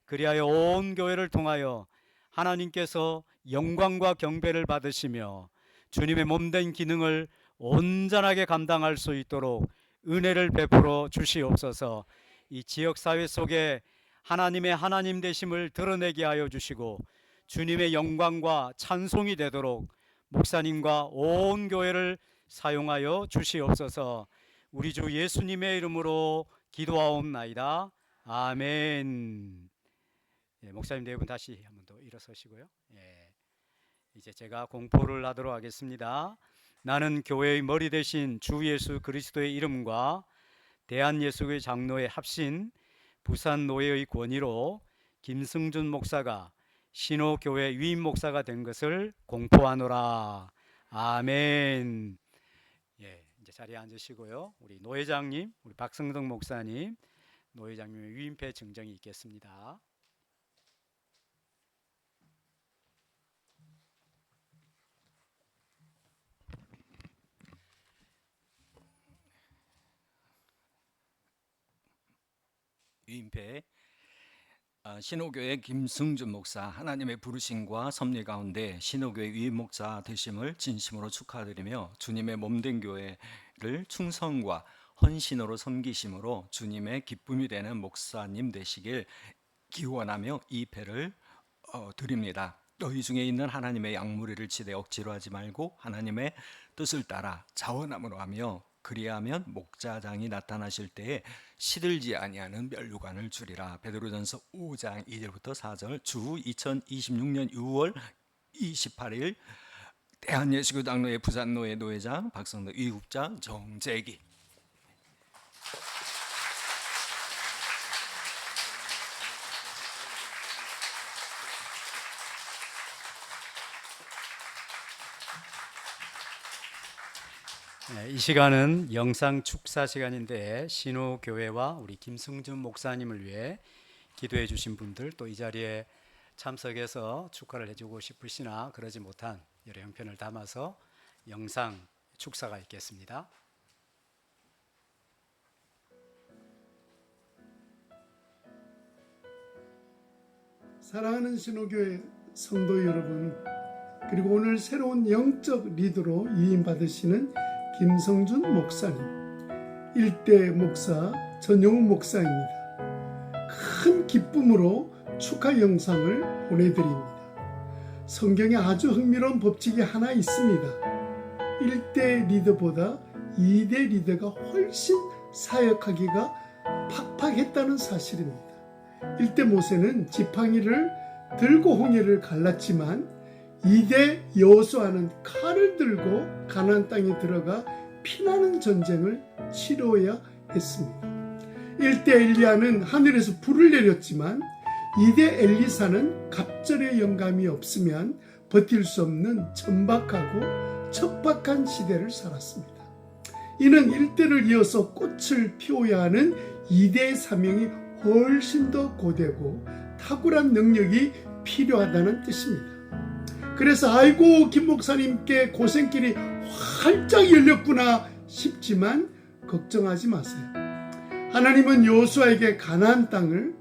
그리하여 온 교회를 통하여 하나님께서 영광과 경배를 받으시며 주님의 몸된 기능을 온전하게 감당할 수 있도록 은혜를 베풀어 주시옵소서. 이 지역사회 속에 하나님의 하나님 되심을 드러내게 하여 주시고 주님의 영광과 찬송이 되도록 목사님과 온 교회를 사용하여 주시옵소서. 우리 주 예수님의 이름으로 기도하옵나이다. 아멘. 목사님 네 분 다시 한 번 더 일어서시고요. 이제 제가 공포를 하도록 하겠습니다. 나는 교회의 머리 되신 주 예수 그리스도의 이름과 대한예수교회 장로의 합신 부산 노예의 권위로 김승준 목사가 신호교회 위임 목사가 된 것을 공포하노라. 아멘. 이제 자리에 앉으시고요. 우리 노회장님, 우리 박성덕 목사님, 노회장님의 위임패 증정이 있겠습니다. 위임패 신호교회 김승준 목사, 하나님의 부르심과 섭리 가운데 신호교회 위임 목사 되심을 진심으로 축하드리며 주님의 몸된 교회를 충성과 헌신으로 섬기심으로 주님의 기쁨이 되는 목사님 되시길 기원하며 이 패를 드립니다. 너희 중에 있는 하나님의 양무리를 치되 억지로 하지 말고 하나님의 뜻을 따라 자원함으로 하며 그리하면 목자장이 나타나실 때에 시들지 아니하는 멸류관을 주리라. 베드로전서 5장 2절부터 4절. 주 2026년 6월 28일 대한예수교 장로회 부산노회 노회장 박성덕 위국장 정재기. 이 시간은 영상 축사 시간인데 신호교회와 우리 김승준 목사님을 위해 기도해 주신 분들, 또 이 자리에 참석해서 축하를 해주고 싶으시나 그러지 못한 여러 형편을 담아서 영상 축사가 있겠습니다. 사랑하는 신호교회 성도 여러분, 그리고 오늘 새로운 영적 리더로 위임받으시는 김성준 목사님, 일대 목사 전용훈 목사입니다. 큰 기쁨으로 축하 영상을 보내드립니다. 성경에 아주 흥미로운 법칙이 하나 있습니다. 1대 리더보다 2대 리더가 훨씬 사역하기가 팍팍했다는 사실입니다. 1대 모세는 지팡이를 들고 홍해를 갈랐지만 2대 여호수아는 칼을 들고 가나안 땅에 들어가 피나는 전쟁을 치러야 했습니다. 1대 엘리야는 하늘에서 불을 내렸지만 2대 엘리사는 갑절의 영감이 없으면 버틸 수 없는 천박하고 척박한 시대를 살았습니다. 이는 1대를 이어서 꽃을 피워야 하는 2대의 사명이 훨씬 더 고되고 탁월한 능력이 필요하다는 뜻입니다. 그래서 아이고 김 목사님께 고생길이 활짝 열렸구나 싶지만 걱정하지 마세요. 하나님은 여호수아에게 가나안 땅을,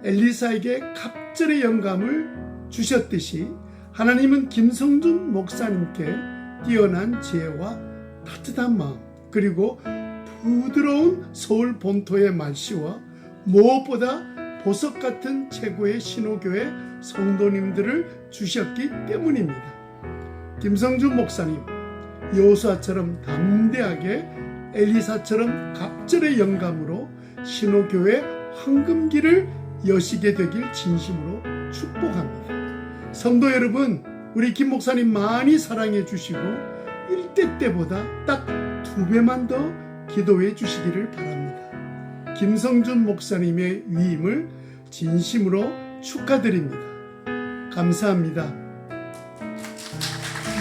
엘리사에게 갑절의 영감을 주셨듯이 하나님은 김성준 목사님께 뛰어난 지혜와 따뜻한 마음, 그리고 부드러운 서울 본토의 말씨와 무엇보다 보석 같은 최고의 신호교회 성도님들을 주셨기 때문입니다. 김성준 목사님, 여호수아처럼 담대하게, 엘리사처럼 갑절의 영감으로 신호교회 황금길을 여시게 되길 진심으로 축복합니다. 성도 여러분, 우리 김 목사님 많이 사랑해 주시고 이때 때보다 딱 2배만 더 기도해 주시기를 바랍니다. 김성준 목사님의 위임을 진심으로 축하드립니다. 감사합니다.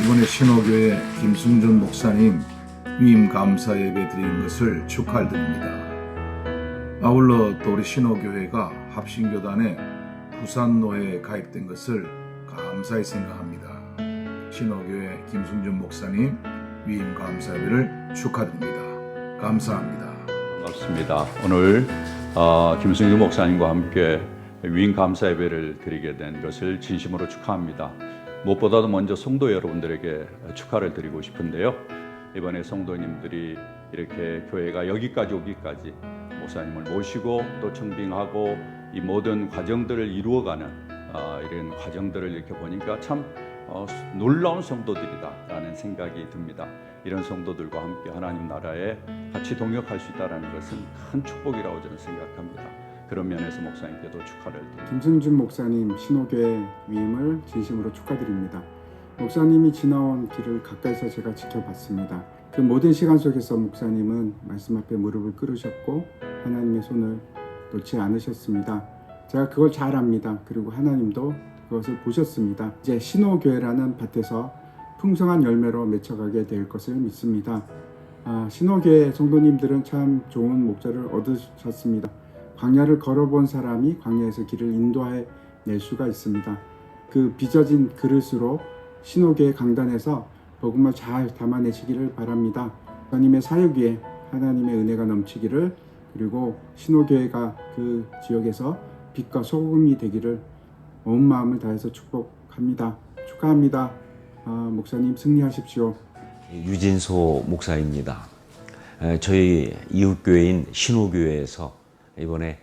이번에 신호교회 김승준 목사님 위임 감사 예배 드리는 것을 축하드립니다. 아울러 또 우리 신호교회가 합신교단에 부산노회에 가입된 것을 감사히 생각합니다. 신호교회 김승준 목사님 위임 감사 예배를 축하드립니다. 감사합니다. 반갑습니다. 오늘 김승규 목사님과 함께 위임 감사 예배를 드리게 된 것을 진심으로 축하합니다. 무엇보다도 먼저 성도 여러분들에게 축하를 드리고 싶은데요. 이번에 성도님들이 이렇게 교회가 여기까지 오기까지 목사님을 모시고 또 청빙하고 이 모든 과정들을 이루어가는 이런 과정들을 이렇게 보니까 참 놀라운 성도들이다라는 생각이 듭니다. 이런 성도들과 함께 하나님 나라에 같이 동역할 수 있다는 것은 큰 축복이라고 저는 생각합니다. 그런 면에서 목사님께도 축하를 드립니다. 김승준 목사님 신호교회 위임을 진심으로 축하드립니다. 목사님이 지나온 길을 가까이서 제가 지켜봤습니다. 그 모든 시간 속에서 목사님은 말씀 앞에 무릎을 꿇으셨고 하나님의 손을 놓지 않으셨습니다. 제가 그걸 잘 압니다. 그리고 하나님도 그것을 보셨습니다. 이제 신호교회라는 밭에서 풍성한 열매로 맺혀가게 될 것을 믿습니다. 신호교회 성도님들은 참 좋은 목자를 얻으셨습니다. 광야를 걸어본 사람이 광야에서 길을 인도해 낼 수가 있습니다. 그 빚어진 그릇으로 신호교회 강단에서 복음을 잘 담아내시기를 바랍니다. 하나님의 사역 위에 하나님의 은혜가 넘치기를, 그리고 신호교회가 그 지역에서 빛과 소금이 되기를 온 마음을 다해서 축복합니다. 축하합니다. 목사님 승리하십시오. 유진소 목사입니다. 저희 이웃교회인 신호교회에서 이번에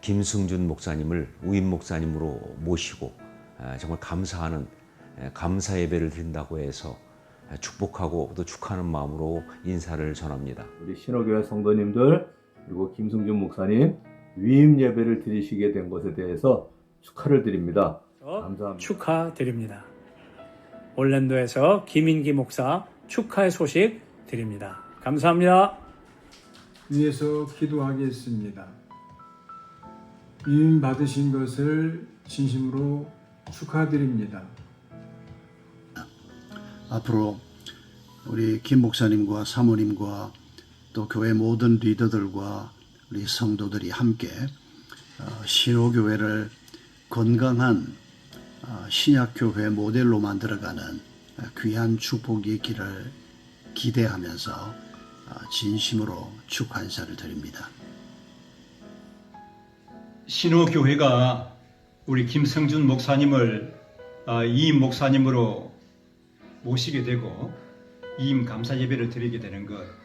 김승준 목사님을 우임 목사님으로 모시고 정말 감사하는 감사 예배를 드린다고 해서 축복하고 또 축하하는 마음으로 인사를 전합니다. 우리 신호교회 성도님들 그리고 김승준 목사님 위임 예배를 드리시게 된 것에 대해서 축하를 드립니다. 감사합니다. 축하드립니다. 올랜도에서 김인기 목사 축하의 소식 드립니다. 감사합니다. 위에서 기도하겠습니다. 위임 받으신 것을 진심으로 축하드립니다. 앞으로 우리 김 목사님과 사모님과 또 교회 모든 리더들과 우리 성도들이 함께 신호교회를 건강한 신약교회 모델로 만들어가는 귀한 축복의 길을 기대하면서 진심으로 축하 인사를 드립니다. 신호교회가 우리 김성준 목사님을 이임 목사님으로 모시게 되고 이임 감사 예배를 드리게 되는 것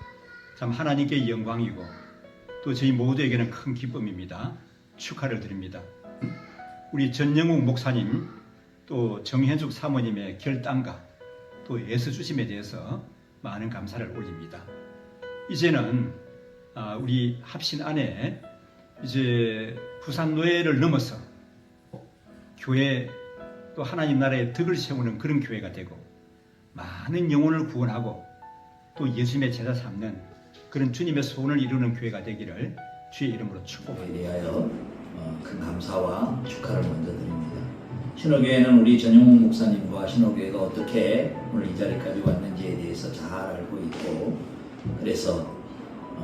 참 하나님께 영광이고 또 저희 모두에게는 큰 기쁨입니다. 축하를 드립니다. 우리 전영욱 목사님 또 정현숙 사모님의 결단과 또 애써주심에 대해서 많은 감사를 올립니다. 이제는 우리 합신 안에 이제 부산노회를 넘어서 교회 또 하나님 나라의 덕을 세우는 그런 교회가 되고 많은 영혼을 구원하고 또 예수님의 제자 삼는 그런 주님의 소원을 이루는 교회가 되기를 주의 이름으로 축복합니다. 대하여 큰 감사와 축하를 먼저 드립니다. 신호교회는 우리 전용욱 목사님과 신호교회가 어떻게 오늘 이 자리까지 왔는지에 대해서 잘 알고 있고, 그래서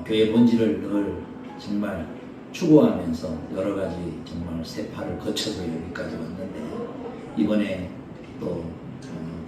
교회 본질을 늘 정말 추구하면서 여러 가지 정말 세파를 거쳐서 여기까지 왔는데, 이번에 또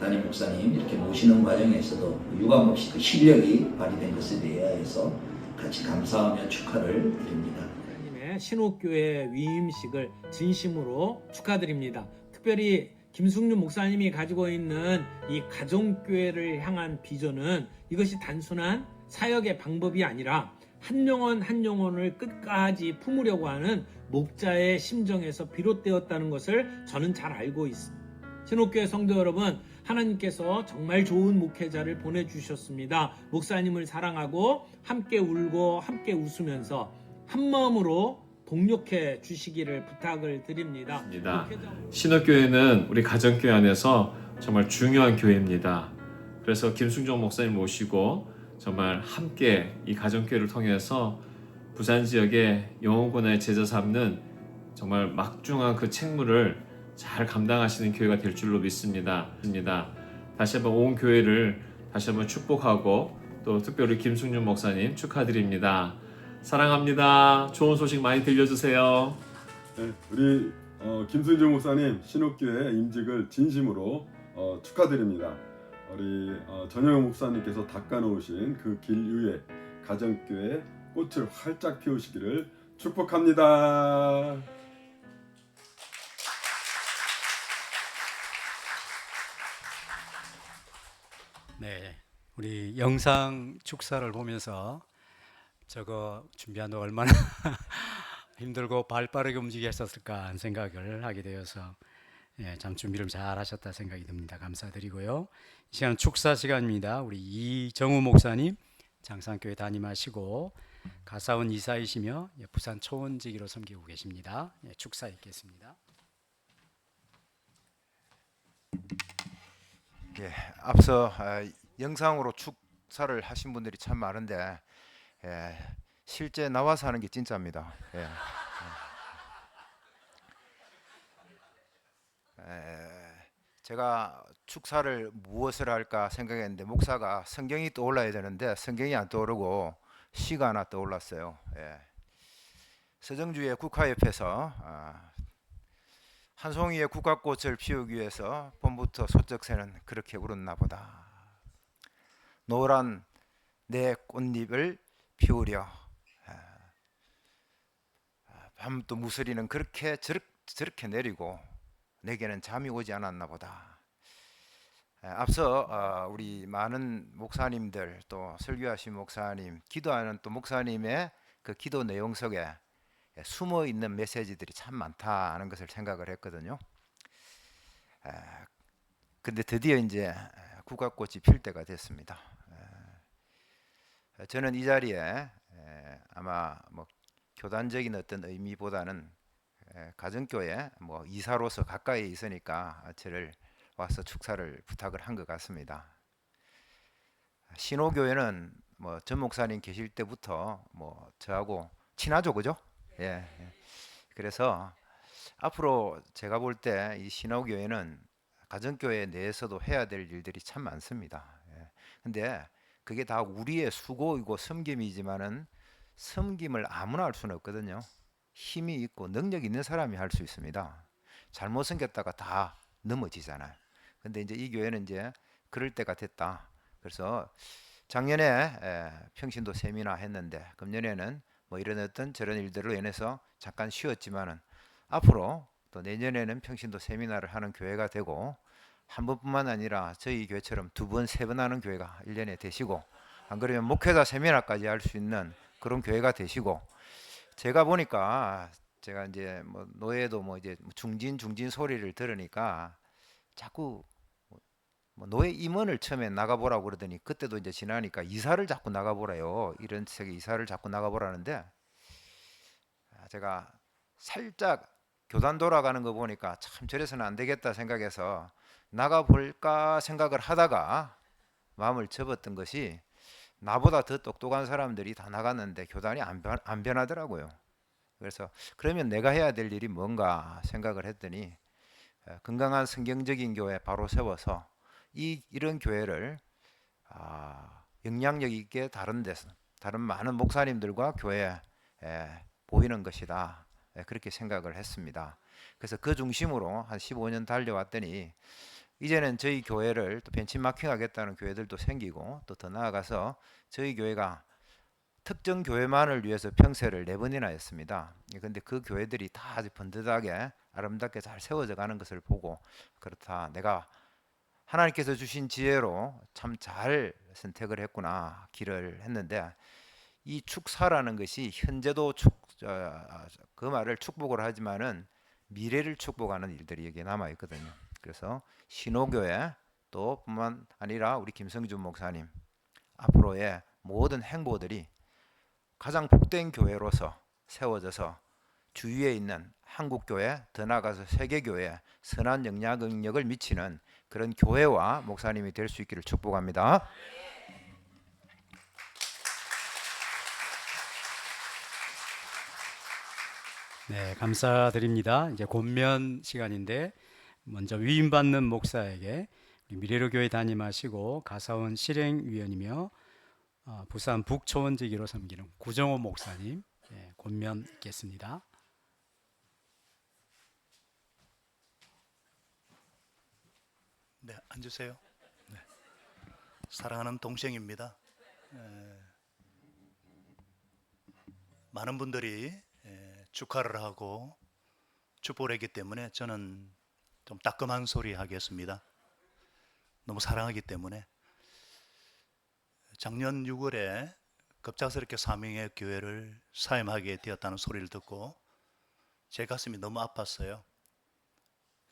담임 목사님 이렇게 모시는 과정에서도 유감없이 그 실력이 발휘된 것에 대하여서 같이 감사하며 축하를 드립니다. 하나님의 신호교회 위임식을 진심으로 축하드립니다. 특별히 김승준 목사님이 가지고 있는 이 가정교회를 향한 비전은 이것이 단순한 사역의 방법이 아니라 한 영혼 한 영혼을 끝까지 품으려고 하는 목자의 심정에서 비롯되었다는 것을 저는 잘 알고 있습니다. 신호교회 성도 여러분, 하나님께서 정말 좋은 목회자를 보내주셨습니다. 목사님을 사랑하고 함께 울고 함께 웃으면서 한 마음으로 동력해 주시기를 부탁을 드립니다. 신호교회는 우리 가정교회 안에서 정말 중요한 교회입니다. 그래서 김승종 목사님 모시고 정말 함께 이 가정교회를 통해서 부산 지역의 영혼권의 제자 삼는 정말 막중한 그 책무를 잘 감당하시는 교회가 될 줄로 믿습니다. 다시 한번 온 교회를 다시 한번 축복하고 또 특별히 김승준 목사님 축하드립니다. 사랑합니다. 좋은 소식 많이 들려주세요. 네, 우리 김승준 목사님 신옥교회 임직을 진심으로 축하드립니다. 우리 전영훈 목사님께서 닦아놓으신 그 길 위에 가정교회 꽃을 활짝 피우시기를 축복합니다. 네, 우리 영상 축사를 보면서 저거 준비하는 얼마나 힘들고 발 빠르게 움직였었을까 하는 생각을 하게 되어서 참 준비를 잘 하셨다 생각이 듭니다. 감사드리고요. 이 시간은 축사 시간입니다. 우리 이정우 목사님 장산교회 담임하시고 가사원 이사이시며 부산 초원지기로 섬기고 계십니다. 축사 있겠습니다. 앞서 영상으로 축사를 하신 분들이 참 많은데 실제 나와서 하는 게 진짜입니다. 제가 축사를 무엇을 할까 생각했는데 목사가 성경이 떠올라야 되는데 성경이 안 떠오르고 시가 하나 떠올랐어요. 서정주의 국화옆에서 한 송이의 국화꽃을 피우기 위해서 봄부터 소쩍새는 그렇게 울었나 보다. 노란 내 꽃잎을 피우려 밤도 무서리는 그렇게 저렇게 내리고 내게는 잠이 오지 않았나 보다. 앞서 우리 많은 목사님들 또 설교하신 목사님 기도하는 또 목사님의 그 기도 내용 속에 숨어 있는 메시지들이 참 많다는 것을 생각을 했거든요. 근데 드디어 이제 국화꽃이 필 때가 됐습니다. 저는 이 자리에 아마 뭐 교단적인 어떤 의미보다는 가정교회 뭐 이사로서 가까이 있으니까 저를 와서 축사를 부탁을 한 것 같습니다. 신호교회는 뭐 전 목사님 계실 때부터 뭐 저하고 친하죠, 그죠? 그래서 앞으로 제가 볼 때 이 신호교회는 가정교회 내에서도 해야 될 일들이 참 많습니다. 근데 그게 다 우리의 수고이고 섬김이지만은 섬김을 아무나 할 수는 없거든요. 힘이 있고 능력 있는 사람이 할 수 있습니다. 잘못 섬겼다가 다 넘어지잖아요. 근데 이제 이 교회는 이제 그럴 때가 됐다. 그래서 작년에 평신도 세미나 했는데 금년에는 뭐 이런 어떤 저런 일들로 인해서 잠깐 쉬었지만은 앞으로 또 내년에는 평신도 세미나를 하는 교회가 되고 한 번뿐만 아니라 저희 교회처럼 2번, 3번 하는 교회가 1년에 되시고 안 그러면 목회자 세미나까지 할 수 있는 그런 교회가 되시고 제가 보니까 제가 이제 뭐 노예도 뭐 이제 중진 소리를 들으니까 자꾸 뭐 노예 임원을 처음에 나가보라고 그러더니 그때도 이제 지나니까 이사를 자꾸 나가보래요. 이런 식의 이사를 자꾸 나가보라는데 제가 살짝 교단 돌아가는 거 보니까 참 저래서는 안 되겠다 생각해서 나가볼까 생각을 하다가 마음을 접었던 것이 나보다 더 똑똑한 사람들이 다 나갔는데 교단이 안 변하더라고요. 그래서 그러면 내가 해야 될 일이 뭔가 생각을 했더니 건강한 성경적인 교회 바로 세워서 이런 교회를 영향력 있게 다른 데서 다른 많은 목사님들과 교회에 보이는 것이다. 그렇게 생각을 했습니다. 그래서 그 중심으로 한 15년 달려왔더니 이제는 저희 교회를 또 벤치마킹 하겠다는 교회들도 생기고 또 더 나아가서 저희 교회가 특정 교회만을 위해서 평세를 4번이나 했습니다. 그런데 그 교회들이 다 아주 번듯하게 아름답게 잘 세워져 가는 것을 보고 그렇다. 내가 하나님께서 주신 지혜로 참 잘 선택을 했구나 길을 했는데 이 축사라는 것이 현재도 그 말을 축복을 하지만은 미래를 축복하는 일들이 여기에 남아 있거든요. 그래서 신호교회 또 뿐만 아니라 우리 김성준 목사님 앞으로의 모든 행보들이 가장 복된 교회로서 세워져서 주위에 있는 한국교회, 더 나아가서 세계교회에 선한 영향력을 미치는 그런 교회와 목사님이 될 수 있기를 축복합니다. 네, 감사드립니다. 이제 권면 시간인데 먼저 위임받는 목사에게 우리 미래로 교회 담임하시고 가사원 실행위원이며 부산 북초원지기로 섬기는 구정호 목사님 권면 있겠습니다. 네, 앉으세요. 네. 사랑하는 동생입니다. 많은 분들이 축하를 하고 축복을 했기 때문에 저는 좀 따끔한 소리 하겠습니다. 너무 사랑하기 때문에. 작년 6월에 급작스럽게 사명의 교회를 사임하게 되었다는 소리를 듣고 제 가슴이 너무 아팠어요.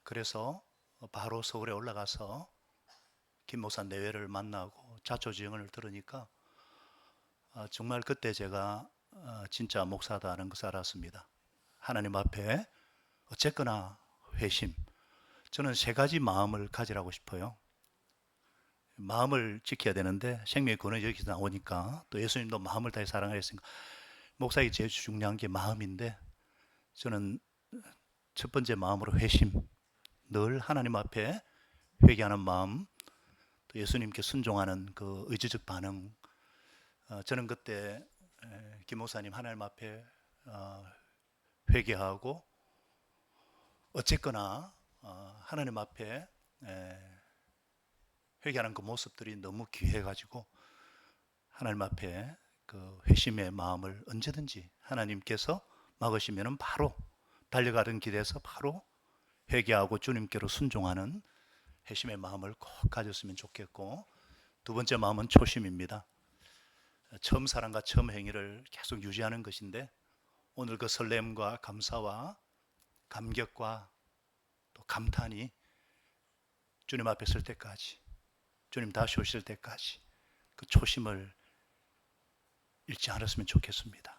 그래서 바로 서울에 올라가서 김 목사 내외를 만나고 자초지종을 들으니까 정말 그때 제가 진짜 목사다는 것을 알았습니다. 하나님 앞에 어쨌거나 회심. 저는 세 가지 마음을 가지라고 싶어요. 마음을 지켜야 되는데 생명의 근원이 여기서 나오니까 또 예수님도 마음을 다해 사랑하셨으니까 목사에게 제일 중요한 게 마음인데 저는 첫 번째 마음으로 회심. 늘 하나님 앞에 회개하는 마음, 또 예수님께 순종하는 그 의지적 반응. 저는 그때 김 목사님 하나님 앞에 회개하고 어쨌거나 하나님 앞에 회개하는 그 모습들이 너무 귀해가지고 하나님 앞에 그 회심의 마음을 언제든지 하나님께서 막으시면은 바로 달려가던 길에서 바로 회개하고 주님께로 순종하는 회심의 마음을 꼭 가졌으면 좋겠고, 두 번째 마음은 초심입니다. 처음 사랑과 처음 행위를 계속 유지하는 것인데 오늘 그 설렘과 감사와 감격과 또 감탄이 주님 앞에 설 때까지, 주님 다시 오실 때까지 그 초심을 잃지 않았으면 좋겠습니다.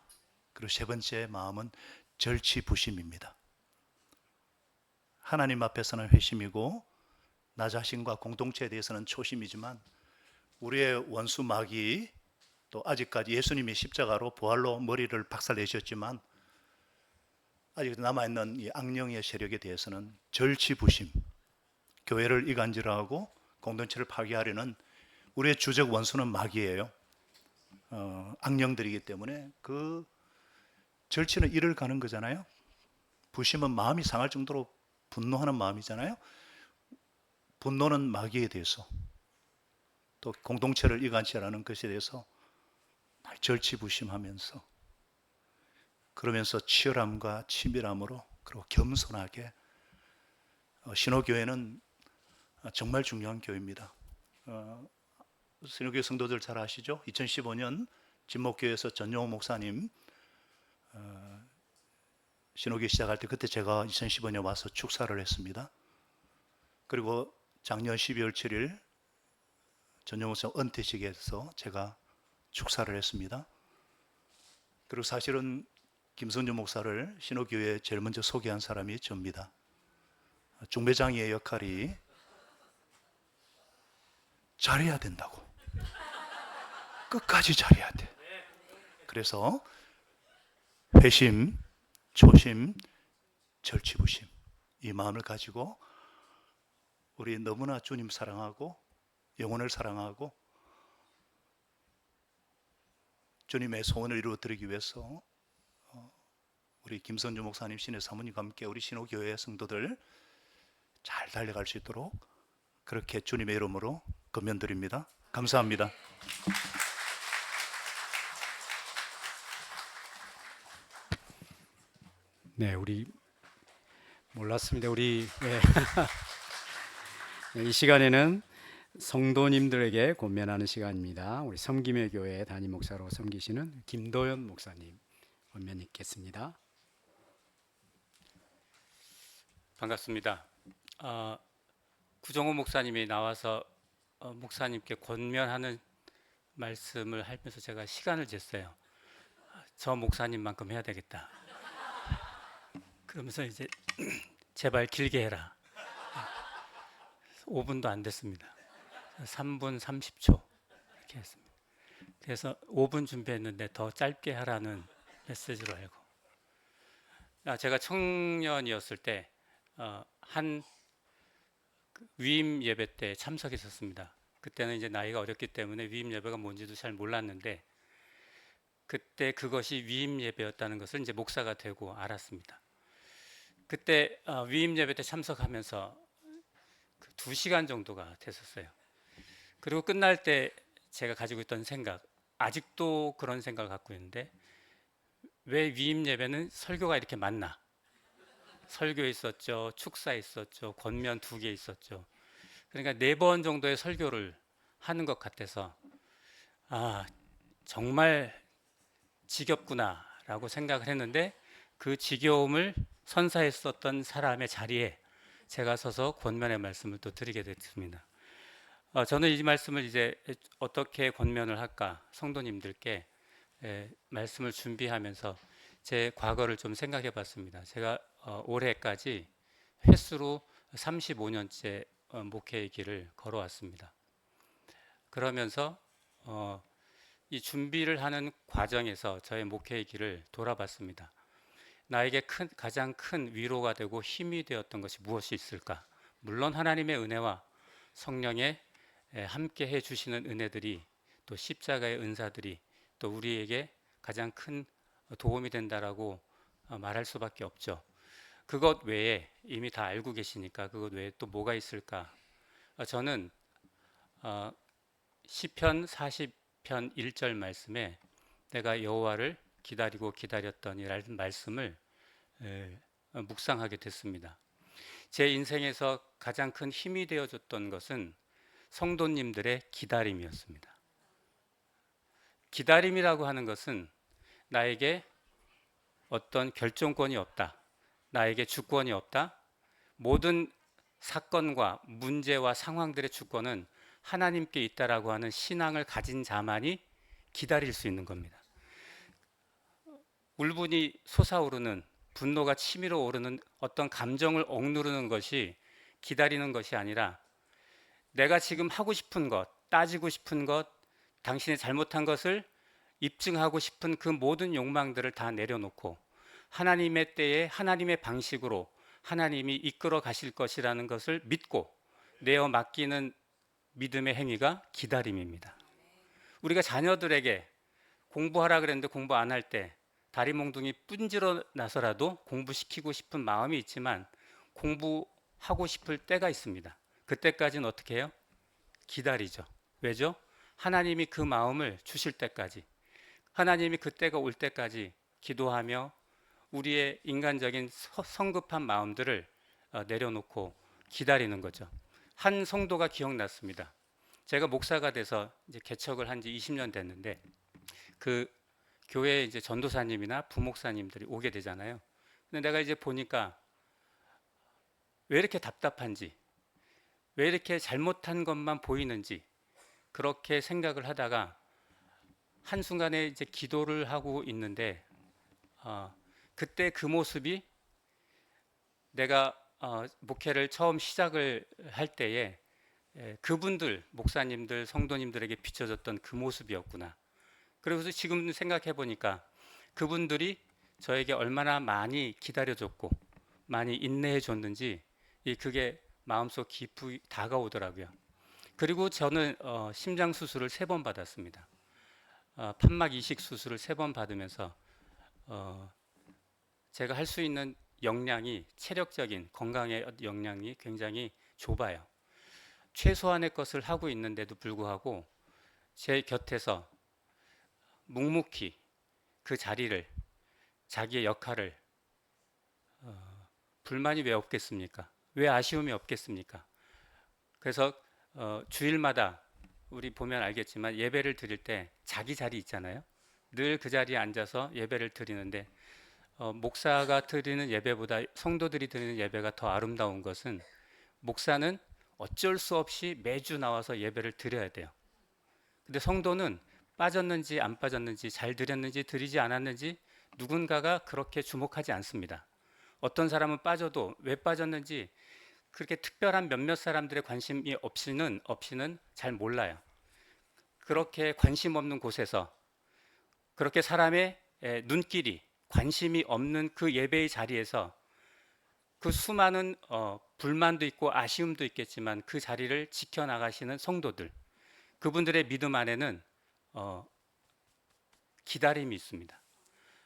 그리고 세 번째 마음은 절치부심입니다. 하나님 앞에서는 회심이고 나 자신과 공동체에 대해서는 초심이지만 우리의 원수 마귀, 또 아직까지 예수님이 십자가로 부활로 머리를 박살내셨지만 아직 남아있는 이 악령의 세력에 대해서는 절치부심, 교회를 이간질하고 공동체를 파괴하려는 우리의 주적 원수는 마귀예요. 악령들이기 때문에 그 절치는 이를 가는 거잖아요. 부심은 마음이 상할 정도로 분노하는 마음이잖아요. 분노는 마귀에 대해서, 또 공동체를 이간질하는 것에 대해서 절치부심하면서, 그러면서 치열함과 친밀함으로, 그리고 겸손하게. 신호교회는 정말 중요한 교회입니다. 신호교회 성도들 잘 아시죠? 2015년 진목교회에서 전용호 목사님 신호교회 시작할 때 그때 제가 2015년에 와서 축사를 했습니다. 그리고 작년 12월 7일 전용호 목사 은퇴식에서 제가 축사를 했습니다. 그리고 사실은 김성준 목사를 신호교회에 제일 먼저 소개한 사람이 저입니다. 중배장이의 역할이 잘해야 된다고. 끝까지 잘해야 돼. 그래서 회심, 초심, 절치부심, 이 마음을 가지고 우리 너무나 주님 사랑하고 영혼을 사랑하고 주님의 소원을 이루어드리기 위해서 우리 김선주 목사님, 신의 사모님과 함께 우리 신호교회 성도들 잘 달려갈 수 있도록 그렇게 주님의 이름으로 건면드립니다. 감사합니다. 네, 우리 몰랐습니다. 우리 이 시간에는 성도님들에게 권면하는 시간입니다. 우리 섬김의 교회 담임 목사로 섬기시는 김도현 목사님 권면 있겠습니다. 반갑습니다. 구정호 목사님이 나와서 목사님께 권면하는 말씀을 하면서 제가 시간을 쟀어요. 저 목사님만큼 해야 되겠다. 그러면서 이제 제발 길게 해라. 5분도 안 됐습니다. 3분 30초 이렇게 했습니다. 그래서 5분 준비했는데 더 짧게 하라는 메시지로 알고. 제가 청년이었을 때 한 위임 예배 때 참석했었습니다. 그때는 이제 나이가 어렸기 때문에 위임 예배가 뭔지도 잘 몰랐는데 그때 그것이 위임 예배였다는 것을 이제 목사가 되고 알았습니다. 그때 위임 예배 때 참석하면서 2시간 정도가 됐었어요. 그리고 끝날 때 제가 가지고 있던 생각, 아직도 그런 생각을 갖고 있는데 왜 위임 예배는 설교가 이렇게 많나? 설교 있었죠, 축사 있었죠, 권면 2개 있었죠. 그러니까 4번 정도의 설교를 하는 것 같아서 정말 지겹구나라고 생각을 했는데 그 지겨움을 선사했었던 사람의 자리에 제가 서서 권면의 말씀을 또 드리게 됐습니다. 저는 이 말씀을 이제 어떻게 권면을 할까 성도님들께 말씀을 준비하면서 제 과거를 좀 생각해 봤습니다. 제가 올해까지 횟수로 35년째 목회의 길을 걸어왔습니다. 그러면서 이 준비를 하는 과정에서 저의 목회의 길을 돌아봤습니다. 나에게 가장 큰 위로가 되고 힘이 되었던 것이 무엇이 있을까? 물론 하나님의 은혜와 성령의 함께 해주시는 은혜들이 또 십자가의 은사들이 또 우리에게 가장 큰 도움이 된다라고 말할 수밖에 없죠. 그것 외에 이미 다 알고 계시니까 그것 외에 또 뭐가 있을까? 저는 시편 40편 1절 말씀에 내가 여호와를 기다리고 기다렸더니라는 말씀을 묵상하게 됐습니다. 제 인생에서 가장 큰 힘이 되어줬던 것은 성도님들의 기다림이었습니다. 기다림이라고 하는 것은 나에게 어떤 결정권이 없다, 나에게 주권이 없다, 모든 사건과 문제와 상황들의 주권은 하나님께 있다라고 하는 신앙을 가진 자만이 기다릴 수 있는 겁니다. 울분이 솟아오르는, 분노가 치밀어 오르는 어떤 감정을 억누르는 것이 기다리는 것이 아니라 내가 지금 하고 싶은 것, 따지고 싶은 것, 당신이 잘못한 것을 입증하고 싶은 그 모든 욕망들을 다 내려놓고 하나님의 때에 하나님의 방식으로 하나님이 이끌어 가실 것이라는 것을 믿고 내어 맡기는 믿음의 행위가 기다림입니다. 우리가 자녀들에게 공부하라 그랬는데 공부 안 할 때 다리 몽둥이 뿜질러 나서라도 공부시키고 싶은 마음이 있지만 공부하고 싶을 때가 있습니다. 그때까지는 어떻게 해요? 기다리죠. 왜죠? 하나님이 그 마음을 주실 때까지, 하나님이 그때가 올 때까지 기도하며 우리의 인간적인 성급한 마음들을 내려놓고 기다리는 거죠. 한 성도가 기억났습니다. 제가 목사가 돼서 이제 개척을 한 지 20년 됐는데 그 교회에 이제 전도사님이나 부목사님들이 오게 되잖아요. 근데 내가 이제 보니까 왜 이렇게 답답한지, 왜 이렇게 잘못한 것만 보이는지 그렇게 생각을 하다가 한순간에 이제 기도를 하고 있는데 그때 그 모습이 내가 목회를 처음 시작을 할 때에 그분들, 목사님들, 성도님들에게 비춰졌던 그 모습이었구나. 그래서 지금 생각해 보니까 그분들이 저에게 얼마나 많이 기다려줬고 많이 인내해 줬는지 그게 마음속 깊이 다가오더라고요. 그리고 저는 심장 수술을 3번 받았습니다. 판막 이식 수술을 3번 받으면서 제가 할 수 있는 역량이, 체력적인 건강의 역량이 굉장히 좁아요. 최소한의 것을 하고 있는데도 불구하고 제 곁에서 묵묵히 그 자리를, 자기의 역할을, 불만이 왜 없겠습니까? 왜 아쉬움이 없겠습니까? 그래서 주일마다 우리 보면 알겠지만 예배를 드릴 때 자기 자리 있잖아요. 늘 그 자리에 앉아서 예배를 드리는데 목사가 드리는 예배보다 성도들이 드리는 예배가 더 아름다운 것은 목사는 어쩔 수 없이 매주 나와서 예배를 드려야 돼요. 근데 성도는 빠졌는지 안 빠졌는지, 잘 드렸는지 드리지 않았는지 누군가가 그렇게 주목하지 않습니다. 어떤 사람은 빠져도 왜 빠졌는지 그렇게 특별한 몇몇 사람들의 관심이 없이는 잘 몰라요. 그렇게 관심 없는 곳에서 그렇게 사람의 눈길이 관심이 없는 그 예배의 자리에서 그 수많은 불만도 있고 아쉬움도 있겠지만 그 자리를 지켜나가시는 성도들, 그분들의 믿음 안에는 기다림이 있습니다.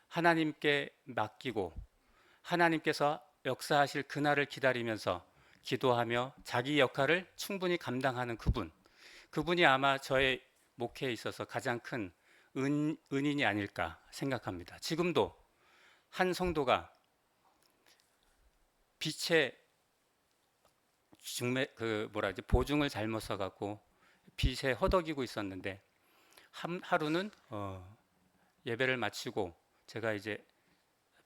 하나님께 맡기고 하나님께서 역사하실 그날을 기다리면서 기도하며 자기 역할을 충분히 감당하는 그분이 아마 저의 목회에 있어서 가장 큰 은인이 아닐까 생각합니다. 지금도 한 성도가 빛의 보증을 잘못 써갖고 빛에 허덕이고 있었는데 하루는 예배를 마치고 제가 이제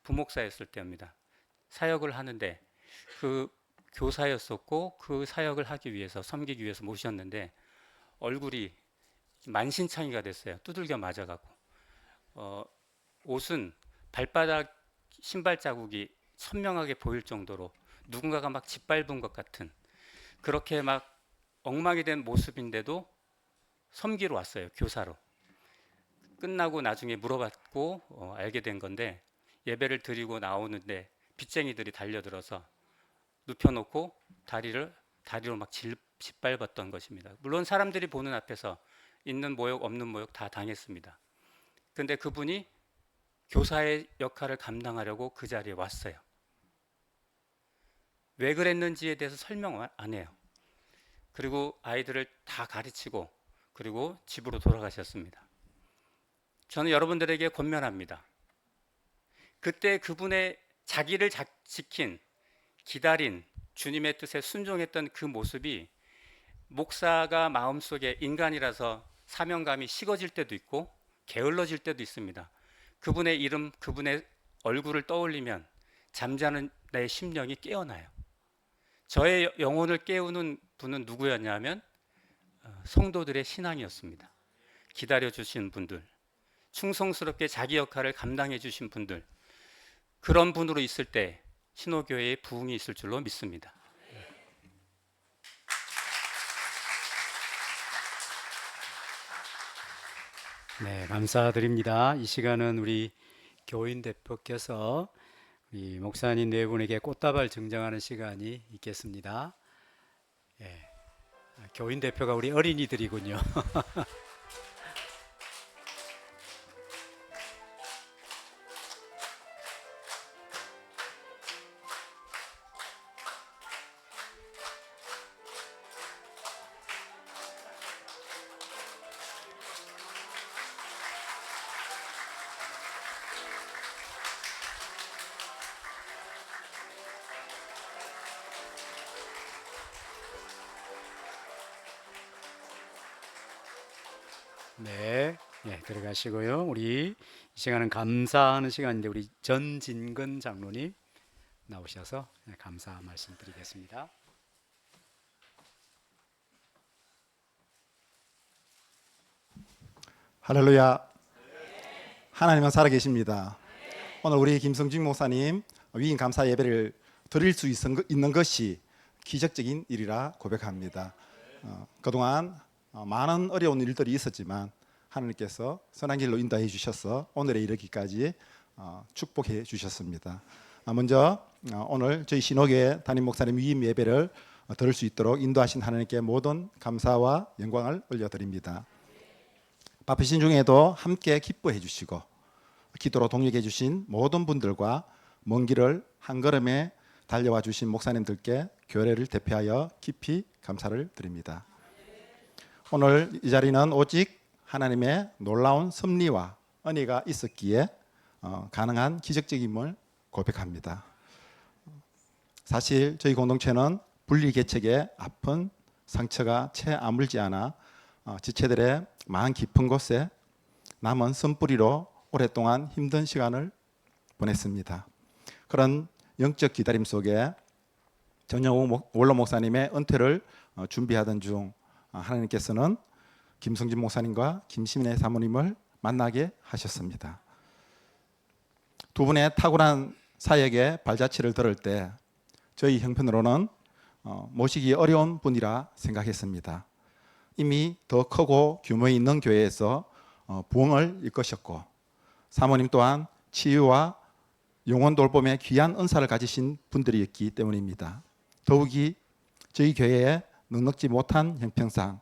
부목사였을 때입니다. 사역을 하는데 그 교사였었고 그 사역을 하기 위해서 섬기기 위해서 모셨는데 얼굴이 만신창이가 됐어요. 두들겨 맞아갖고 옷은 발바닥 신발 자국이 선명하게 보일 정도로 누군가가 막 짓밟은 것 같은 그렇게 막 엉망이 된 모습인데도 섬기러 왔어요. 교사로. 끝나고 나중에 물어봤고 알게 된 건데 예배를 드리고 나오는데 빚쟁이들이 달려들어서 눕혀놓고 다리로 막 짓밟았던 것입니다. 물론 사람들이 보는 앞에서 있는 모욕 없는 모욕 다 당했습니다. 근데 그분이 교사의 역할을 감당하려고 그 자리에 왔어요. 왜 그랬는지에 대해서 설명 안 해요. 그리고 아이들을 다 가르치고 그리고 집으로 돌아가셨습니다. 저는 여러분들에게 권면합니다. 그때 그분의 자기를 지킨 기다린 주님의 뜻에 순종했던 그 모습이 목사가 마음속에 인간이라서 사명감이 식어질 때도 있고 게을러질 때도 있습니다. 그분의 이름, 그분의 얼굴을 떠올리면 잠자는 내 심령이 깨어나요. 저의 영혼을 깨우는 분은 누구였냐면 성도들의 신앙이었습니다. 기다려주신 분들, 충성스럽게 자기 역할을 감당해 주신 분들, 그런 분으로 있을 때 신호교회의 부흥이 있을 줄로 믿습니다. 네, 감사드립니다. 이 시간은 우리 교인 대표께서 우리 목사님 네 분에게 꽃다발 증정하는 시간이 있겠습니다. 예, 교인 대표가 우리 어린이들이군요. 네, 들어가시고요. 우리 이 시간은 감사하는 시간인데 우리 전진근 장로님 나오셔서 감사 말씀드리겠습니다. 할렐루야. 하나님은 살아계십니다. 오늘 우리 김성진 목사님 위임 감사 예배를 드릴 수 있는 것이 기적적인 일이라 고백합니다. 그동안 많은 어려운 일들이 있었지만 하나님께서 선한 길로 인도해 주셔서 오늘에 이르기까지 축복해 주셨습니다. 먼저 오늘 저희 신호교회 담임 목사님 위임 예배를 들을 수 있도록 인도하신 하나님께 모든 감사와 영광을 올려드립니다. 바쁘신 중에도 함께 기뻐해 주시고 기도로 동력해 주신 모든 분들과 먼 길을 한 걸음에 달려와 주신 목사님들께 교회를 대표하여 깊이 감사를 드립니다. 오늘 이 자리는 오직 하나님의 놀라운 섭리와 은혜가 있었기에 가능한 기적적임을 고백합니다. 사실 저희 공동체는 분리개척의 아픈 상처가 채 아물지 않아 지체들의 마음 깊은 곳에 남은 쓴뿌리로 오랫동안 힘든 시간을 보냈습니다. 그런 영적 기다림 속에 전영우 원로 목사님의 은퇴를 준비하던 중 하나님께서는 김성진 목사님과 김시민의 사모님을 만나게 하셨습니다. 두 분의 탁월한 사역의 발자취를 들을 때 저희 형편으로는 모시기 어려운 분이라 생각했습니다. 이미 더 크고 규모 있는 교회에서 부흥을 이끄셨고 사모님 또한 치유와 영혼 돌봄의 귀한 은사를 가지신 분들이었기 때문입니다. 더욱이 저희 교회에 넉넉지 못한 형편상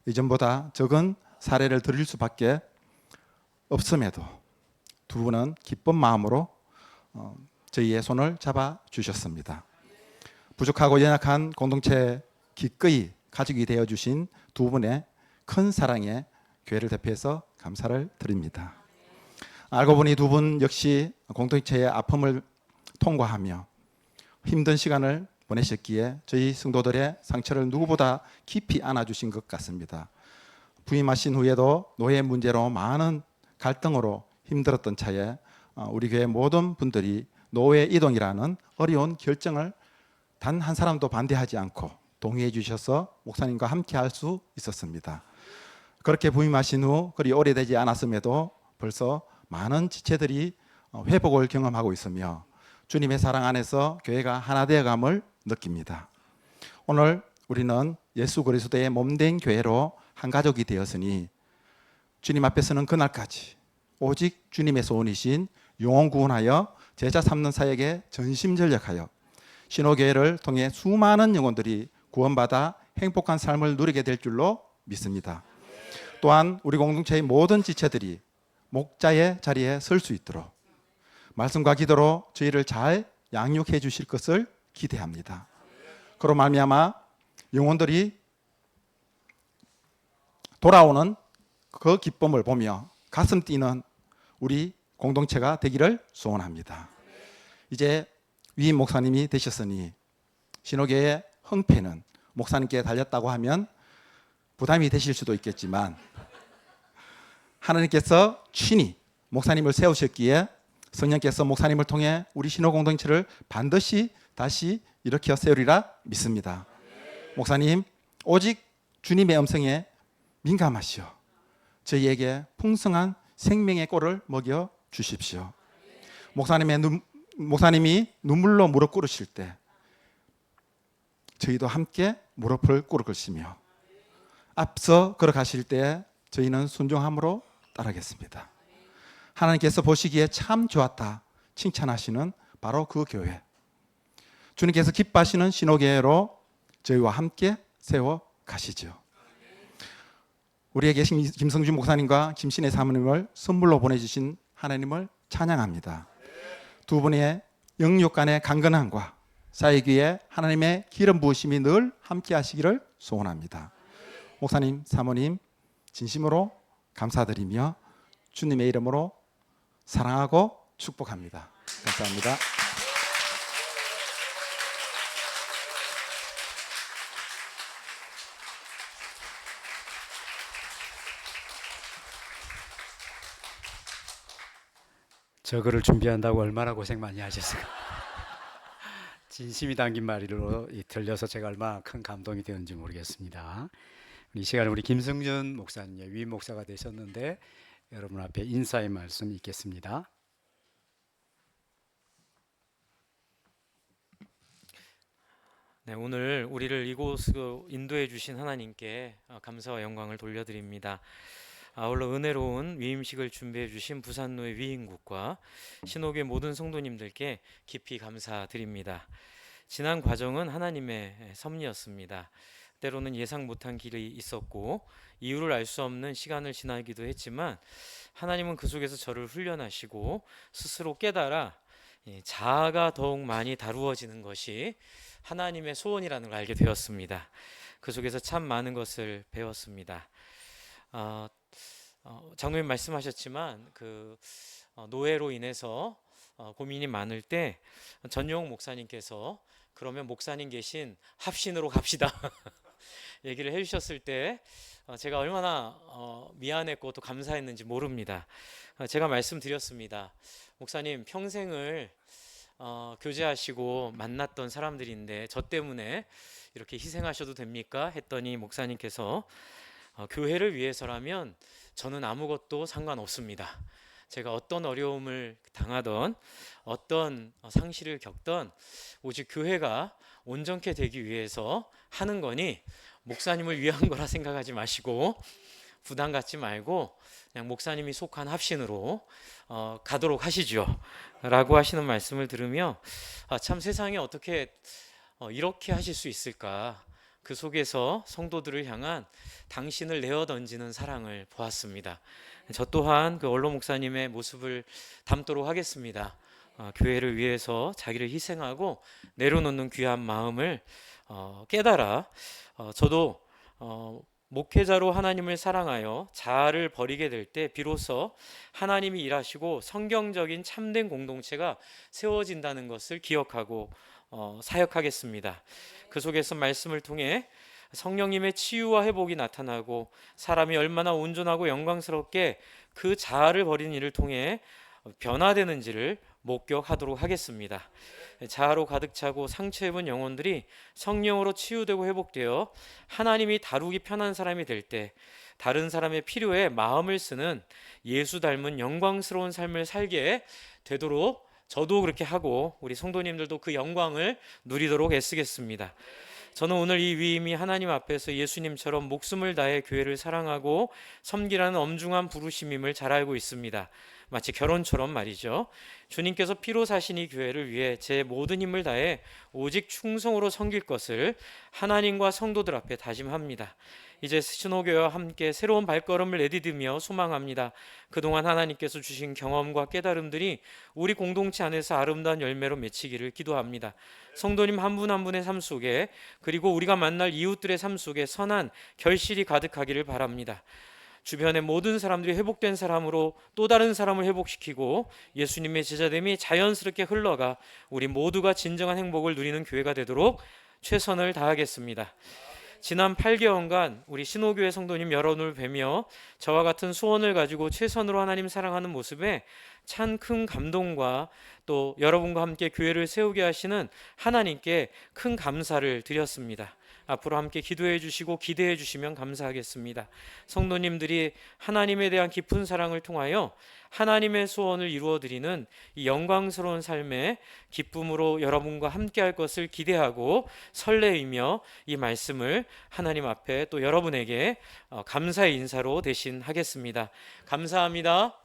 이전보다 적은 사례를 드릴 수밖에 없음에도 두 분은 기쁜 마음으로 저희의 손을 잡아 주셨습니다. 부족하고 연약한 공동체 기꺼이 가족이 되어 주신 두 분의 큰 사랑에 교회를 대표해서 감사를 드립니다. 알고 보니 두 분 역시 공동체의 아픔을 통과하며 힘든 시간을 보내셨기에 저희 성도들의 상처를 누구보다 깊이 안아주신 것 같습니다. 부임하신 후에도 노예 문제로 많은 갈등으로 힘들었던 차에 우리 교회 모든 분들이 노예 이동이라는 어려운 결정을 단 한 사람도 반대하지 않고 동의해 주셔서 목사님과 함께 할 수 있었습니다. 그렇게 부임하신 후 그리 오래되지 않았음에도 벌써 많은 지체들이 회복을 경험하고 있으며 주님의 사랑 안에서 교회가 하나 되어감을 느낍니다. 오늘 우리는 예수 그리스도의 몸된 교회로 한 가족이 되었으니 주님 앞에서는 그날까지 오직 주님의 소원이신 영혼 구원하여 제자 삼는 사역에 전심전력하여 신호교회를 통해 수많은 영혼들이 구원받아 행복한 삶을 누리게 될 줄로 믿습니다. 또한 우리 공동체의 모든 지체들이 목자의 자리에 설 수 있도록 말씀과 기도로 저희를 잘 양육해 주실 것을 기대합니다. 그로 말미암아 영혼들이 돌아오는 그 기쁨을 보며 가슴 뛰는 우리 공동체가 되기를 소원합니다. 이제 위임 목사님이 되셨으니 신호교회의 흥패는 목사님께 달렸다고 하면 부담이 되실 수도 있겠지만 하나님께서 친히 목사님을 세우셨기에 성령께서 목사님을 통해 우리 신호 공동체를 반드시 다시 일으켜 세우리라 믿습니다. 목사님 오직 주님의 음성에 민감하시오. 저희에게 풍성한 생명의 꼴을 먹여 주십시오. 목사님이 눈물로 무릎 꿇으실 때 저희도 함께 무릎을 꿇으시며 앞서 걸어가실 때 저희는 순종함으로 따르겠습니다. 하나님께서 보시기에 참 좋았다 칭찬하시는 바로 그 교회, 주님께서 기뻐하시는 신호교회로 저희와 함께 세워 가시죠. 우리에게 김성준 목사님과 김신혜 사모님을 선물로 보내주신 하나님을 찬양합니다. 두 분의 영육 간의 강건함과 사역 위에 하나님의 기름 부으심이 늘 함께 하시기를 소원합니다. 목사님, 사모님 진심으로 감사드리며 주님의 이름으로 사랑하고 축복합니다. 감사합니다. 저거를 준비한다고 얼마나 고생 많이 하셨을까. 진심이 담긴 말로 들려서 제가 얼마나 큰 감동이 되었는지 모르겠습니다. 이 시간에 우리 김성준 목사님, 위임 목사가 되셨는데 여러분 앞에 인사의 말씀 있겠습니다. 네, 오늘 우리를 이곳으로 인도해 주신 하나님께 감사와 영광을 돌려드립니다. 아울러 은혜로운 위임식을 준비해 주신 부산노회 위임국과 신호교회 모든 성도님들께 깊이 감사드립니다. 지난 과정은 하나님의 섭리였습니다. 때로는 예상 못한 길이 있었고 이유를 알 수 없는 시간을 지나기도 했지만 하나님은 그 속에서 저를 훈련하시고 스스로 깨달아 자아가 더욱 많이 다루어지는 것이 하나님의 소원이라는 걸 알게 되었습니다. 그 속에서 참 많은 것을 배웠습니다. 장로님 말씀하셨지만 노예로 인해서 고민이 많을 때 전용 목사님께서 그러면 목사님 계신 합신으로 갑시다 얘기를 해주셨을 때 제가 얼마나 미안했고 또 감사했는지 모릅니다. 제가 말씀드렸습니다. 목사님 평생을 교제하시고 만났던 사람들인데 저 때문에 이렇게 희생하셔도 됩니까? 했더니 목사님께서 교회를 위해서라면 저는 아무것도 상관없습니다. 제가 어떤 어려움을 당하던 어떤 상실을 겪던 오직 교회가 온전케 되기 위해서 하는 거니 목사님을 위한 거라 생각하지 마시고 부담 갖지 말고 그냥 목사님이 속한 합신으로 가도록 하시죠 라고 하시는 말씀을 들으며 참 세상에 어떻게 이렇게 하실 수 있을까, 그 속에서 성도들을 향한 당신을 내어 던지는 사랑을 보았습니다. 저 또한 그 원로 목사님의 모습을 담도록 하겠습니다. 교회를 위해서 자기를 희생하고 내려놓는 귀한 마음을 깨달아 저도 목회자로 하나님을 사랑하여 자아를 버리게 될 때 비로소 하나님이 일하시고 성경적인 참된 공동체가 세워진다는 것을 기억하고 사역하겠습니다. 그 속에서 말씀을 통해 성령님의 치유와 회복이 나타나고 사람이 얼마나 온전하고 영광스럽게 그 자아를 버리는 일을 통해 변화되는지를 목격하도록 하겠습니다. 자아로 가득 차고 상처 입은 영혼들이 성령으로 치유되고 회복되어 하나님이 다루기 편한 사람이 될 때 다른 사람의 필요에 마음을 쓰는 예수 닮은 영광스러운 삶을 살게 되도록 저도 그렇게 하고 우리 성도님들도 그 영광을 누리도록 애쓰겠습니다. 저는 오늘 이 위임이 하나님 앞에서 예수님처럼 목숨을 다해 교회를 사랑하고 섬기라는 엄중한 부르심임을 잘 알고 있습니다. 마치 결혼처럼 말이죠. 주님께서 피로 사신 이 교회를 위해 제 모든 힘을 다해 오직 충성으로 섬길 것을 하나님과 성도들 앞에 다짐합니다. 이제 신호교회와 함께 새로운 발걸음을 내디디며 소망합니다. 그동안 하나님께서 주신 경험과 깨달음들이 우리 공동체 안에서 아름다운 열매로 맺히기를 기도합니다. 성도님 한 분 한 분의 삶 속에 그리고 우리가 만날 이웃들의 삶 속에 선한 결실이 가득하기를 바랍니다. 주변의 모든 사람들이 회복된 사람으로 또 다른 사람을 회복시키고 예수님의 제자됨이 자연스럽게 흘러가 우리 모두가 진정한 행복을 누리는 교회가 되도록 최선을 다하겠습니다. 지난 8개월간 우리 신호교회 성도님 여러분을 뵈며 저와 같은 소원을 가지고 최선으로 하나님 사랑하는 모습에 참 큰 감동과 또 여러분과 함께 교회를 세우게 하시는 하나님께 큰 감사를 드렸습니다. 앞으로 함께 기도해 주시고 기대해 주시면 감사하겠습니다. 성도님들이 하나님에 대한 깊은 사랑을 통하여 하나님의 소원을 이루어 드리는 이 영광스러운 삶의 기쁨으로 여러분과 함께 할 것을 기대하고 설레이며 이 말씀을 하나님 앞에 또 여러분에게 감사의 인사로 대신하겠습니다. 감사합니다.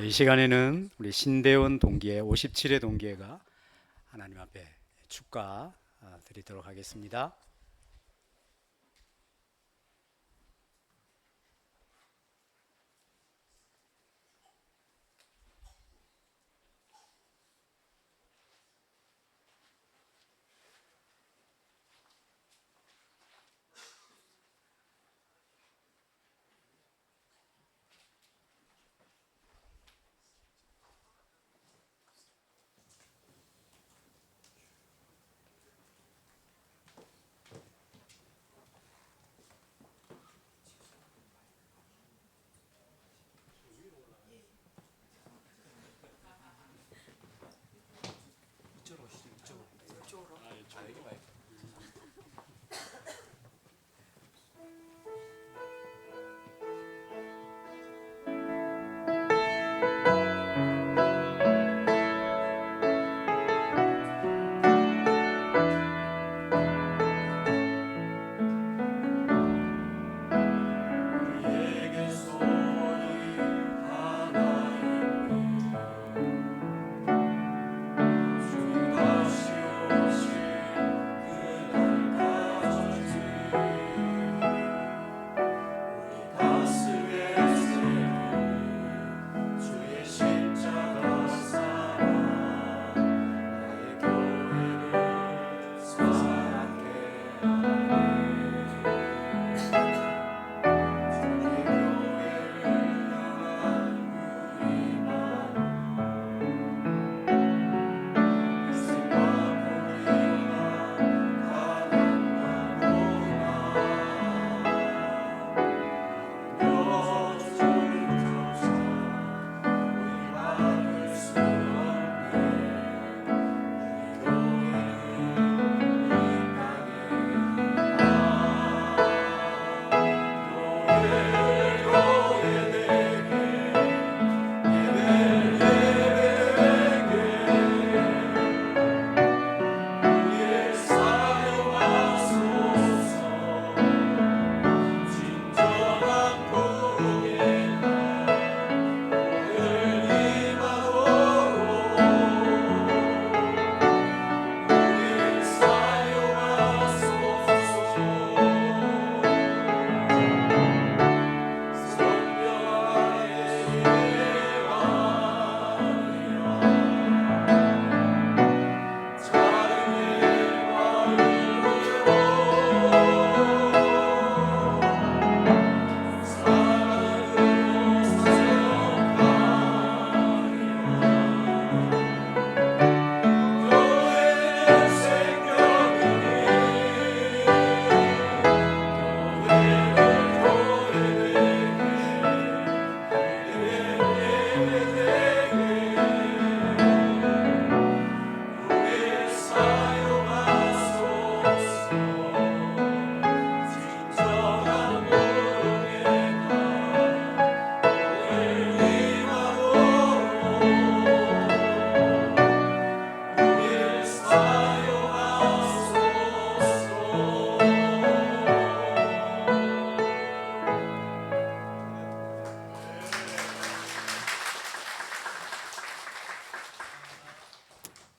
이 시간에는 우리 신대원 동기회 57회 동기회가 하나님 앞에 축가 드리도록 하겠습니다.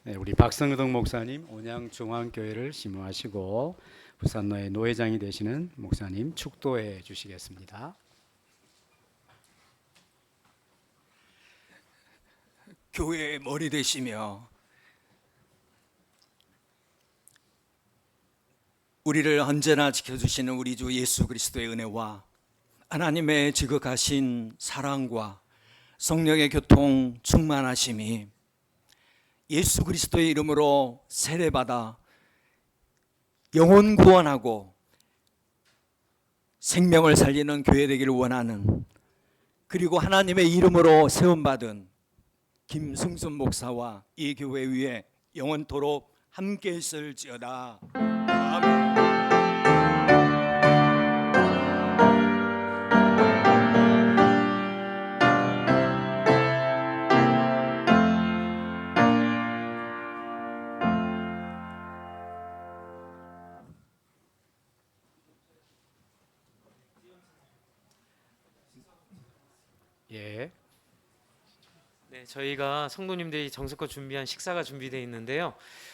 네, 우리 박성덕 목사님 온양중앙교회를 심호하시고 부산노회 노회장이 되시는 목사님 축도해 주시겠습니다. 교회의 머리 되시며 우리를 언제나 지켜주시는 우리 주 예수 그리스도의 은혜와 하나님의 지극하신 사랑과 성령의 교통 충만하심이 예수 그리스도의 이름으로 세례받아 영혼 구원하고 생명을 살리는 교회 되기를 원하는, 그리고 하나님의 이름으로 세움받은 김승준 목사와 이 교회 위에 영원토록 함께 있을지어다. 아멘. 예. 네, 저희가 성도님들이 정성껏 준비한 식사가 준비되어 있는데요.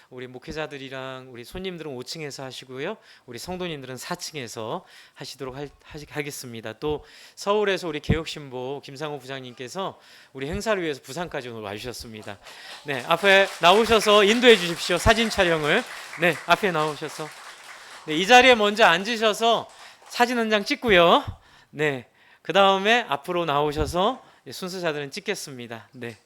우리 목회자들이랑 우리 손님들은 5층에서 하시고요. 우리 성도님들은 4층에서 하시도록 하겠습니다. 또 서울에서 우리 개혁신보 김상호 부장님께서 우리 행사를 위해서 부산까지 오늘 와주셨습니다. 네, 앞에 나오셔서 인도해 주십시오. 사진 촬영을. 네, 앞에 나오셔서. 네, 이 자리에 먼저 앉으셔서 사진 한 장 찍고요. 네, 그 다음에 앞으로 나오셔서 순서자들은 찍겠습니다. 네.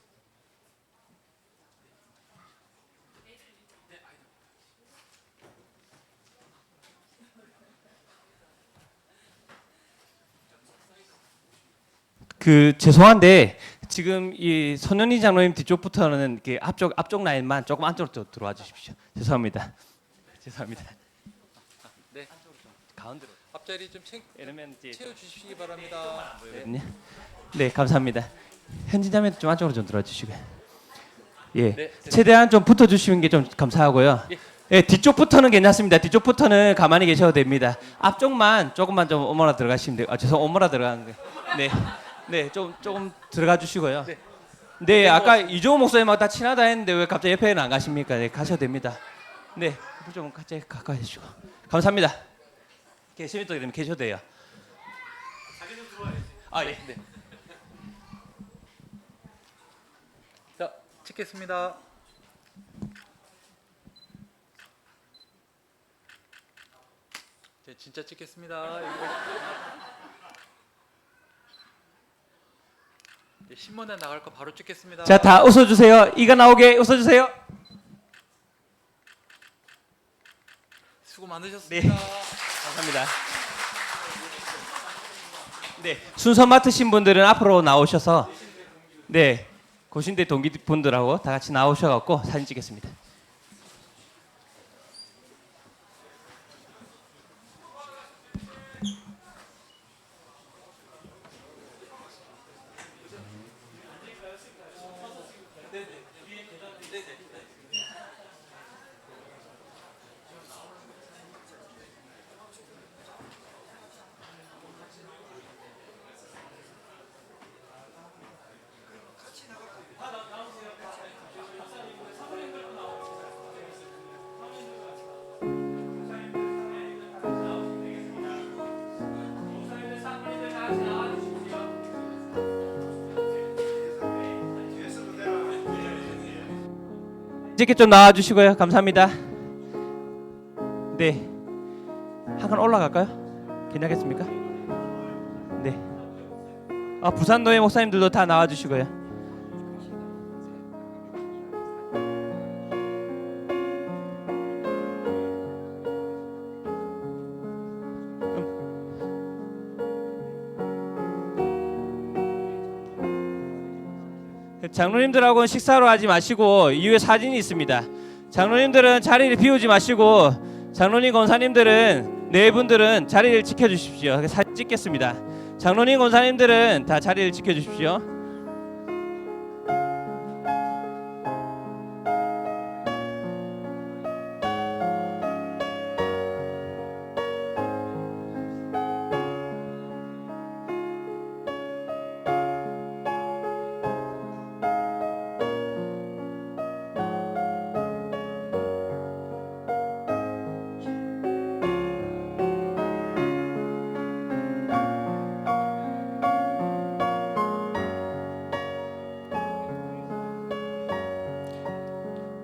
죄송한데 지금 이 손현희 장로님 뒤쪽부터는 이렇게 앞쪽 라인만 조금 안쪽으로 들어와 주십시오. 죄송합니다. 죄송합니다. 네. 가운데로. 앞자리 좀 채워 주시기 바랍니다. 네, 감사합니다. 현진자매 좀 안쪽으로 좀 들어와 주시고요. 예, 네, 최대한 좀 붙어 주시는 게 좀 감사하고요. 예, 뒤쪽부터는 괜찮습니다. 뒤쪽부터는 가만히 계셔도 됩니다. 앞쪽만 조금만 좀 오므라 들어가시면 돼요. 오므라 들어가는 거. 네, 네, 조금 들어가 주시고요. 네, 아까 이종호 목사님하고 다 친하다 했는데 왜 갑자기 옆에는 안 가십니까? 네, 가셔도 됩니다. 네, 좀 같이 가까이 해주시고 감사합니다. 계시면 또 이러면 계셔도 돼요. 아, 예. 네. 자, 찍겠습니다. 네, 진짜 찍겠습니다. 네, 신문에 나갈 거 바로 찍겠습니다. 자, 다 웃어주세요. 이가 나오게 웃어주세요. 수고 많으셨습니다. 네. 감사합니다. 네, 순서 맡으신 분들은 앞으로 나오셔서 네, 고신대 동기분들하고 다 같이 나오셔갖고 사진 찍겠습니다. 이렇게 좀 나와주시고요. 감사합니다. 네, 한 칸 올라갈까요? 괜찮겠습니까? 네. 부산노회 목사님들도 다 나와주시고요. 장로님들하고는 식사로 하지 마시고 이후에 사진이 있습니다. 장로님들은 자리를 비우지 마시고 장로님 권사님들은 네 분들은 자리를 지켜주십시오. 사진 찍겠습니다. 장로님 권사님들은 다 자리를 지켜주십시오.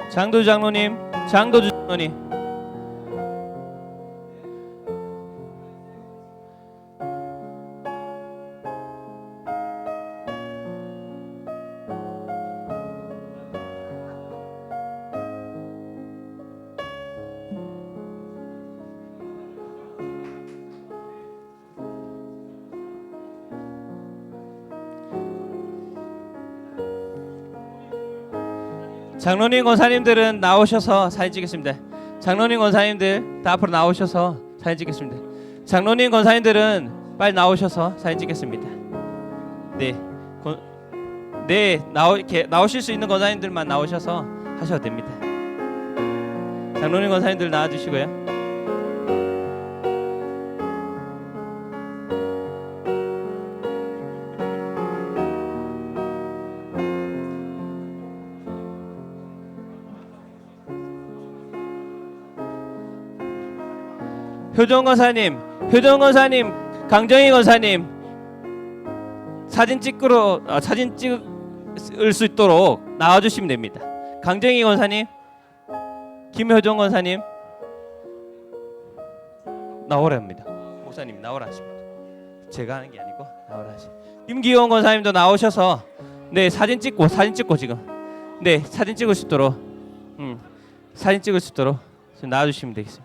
장도주 장로님, 장도주 장로님. 장로님 권사님들은 나오셔서 사진 찍겠습니다. 장로님 권사님들 다 앞으로 나오셔서 사진 찍겠습니다. 장로님 권사님들은 빨리 나오셔서 사진 찍겠습니다. 나오실 수 있는 권사님들만 나오셔서 하셔도 됩니다. 장로님 권사님들 나와주시고요. 효정 권사님, 효정 권사님, 강정희 권사님 사진 찍을 수 있도록 나와주시면 됩니다. 강정희 권사님, 김효정 권사님 나오라 합니다. 목사님 나오라 하십니다. 제가 하는 게 아니고 나오라 하십니다. 김기원 권사님도 나오셔서 사진 찍고 지금 사진 찍을 수 있도록 지금 나와주시면 되겠습니다.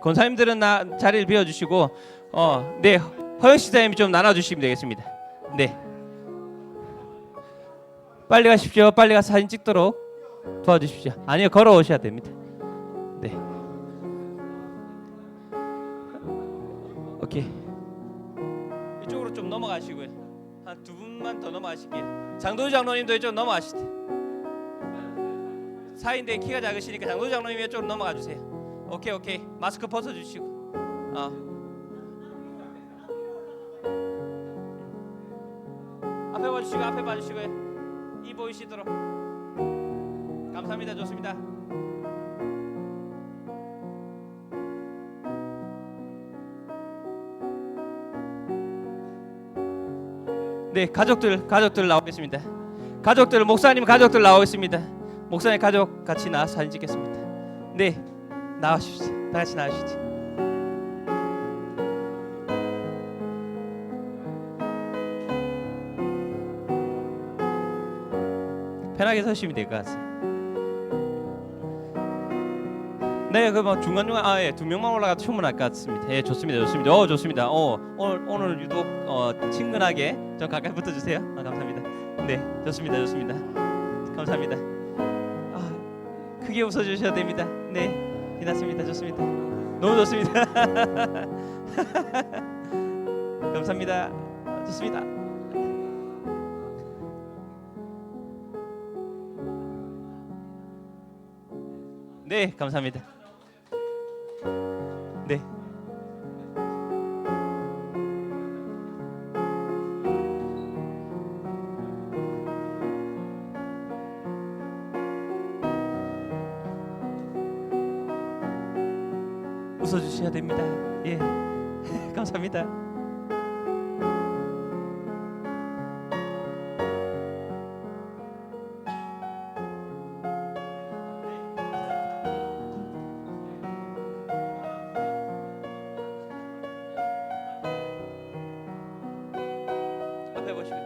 권사님들은 자리를 비워주시고 허영 시사님이 좀 나눠주시면 되겠습니다. 빨리 가십시오. 빨리 가서 사진 찍도록 도와주십시오. 아니요, 걸어오셔야 됩니다. 오케이. 이쪽으로 좀 넘어가시고요. 한 두 분만 더 넘어가실게요. 장도주 장로님도 이쪽 넘어가시죠. 사이인데 키가 작으시니까 장도주 장로님 이쪽으로 넘어가 주세요. 오케이. 마스크 벗어주시고. 앞에 봐주시고요. 이 보이시도록. 감사합니다. 좋습니다. 가족들 나오겠습니다. 목사님 가족들 나오겠습니다. 목사님 가족 같이 나와서 사진 찍겠습니다. 나와주시죠. 다 같이 나와주시죠. 편하게 서시면 될 것 같아요. 중간중간 두 명만 올라가도 충분할 것 같습니다. 좋습니다. 좋습니다. 오늘 유독 친근하게 좀 가까이 붙어주세요. 감사합니다. 좋습니다. 감사합니다. 크게 웃어주셔야 됩니다. 괜찮습니다. 좋습니다. 너무 좋습니다. 감사합니다. 좋습니다. 감사합니다. 웃어주셔야 됩니다. 감사합니다. 앞에 보시고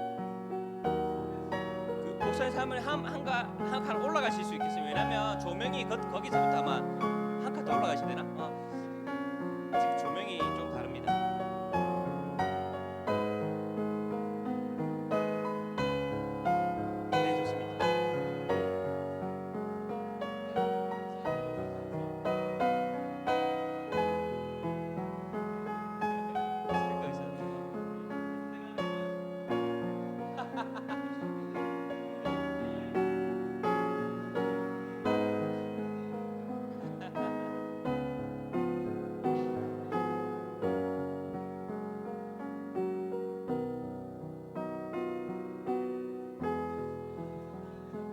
목사님 사람은 한 칸 올라가실 수 있겠어요. 왜냐면 조명이 거기서부터 아마 한 칸 더 올라가셔야 되나? 지금 조명이 좀 다릅니다.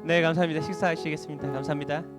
좋습니다. 감사합니다. 식사하시겠습니다. 감사합니다.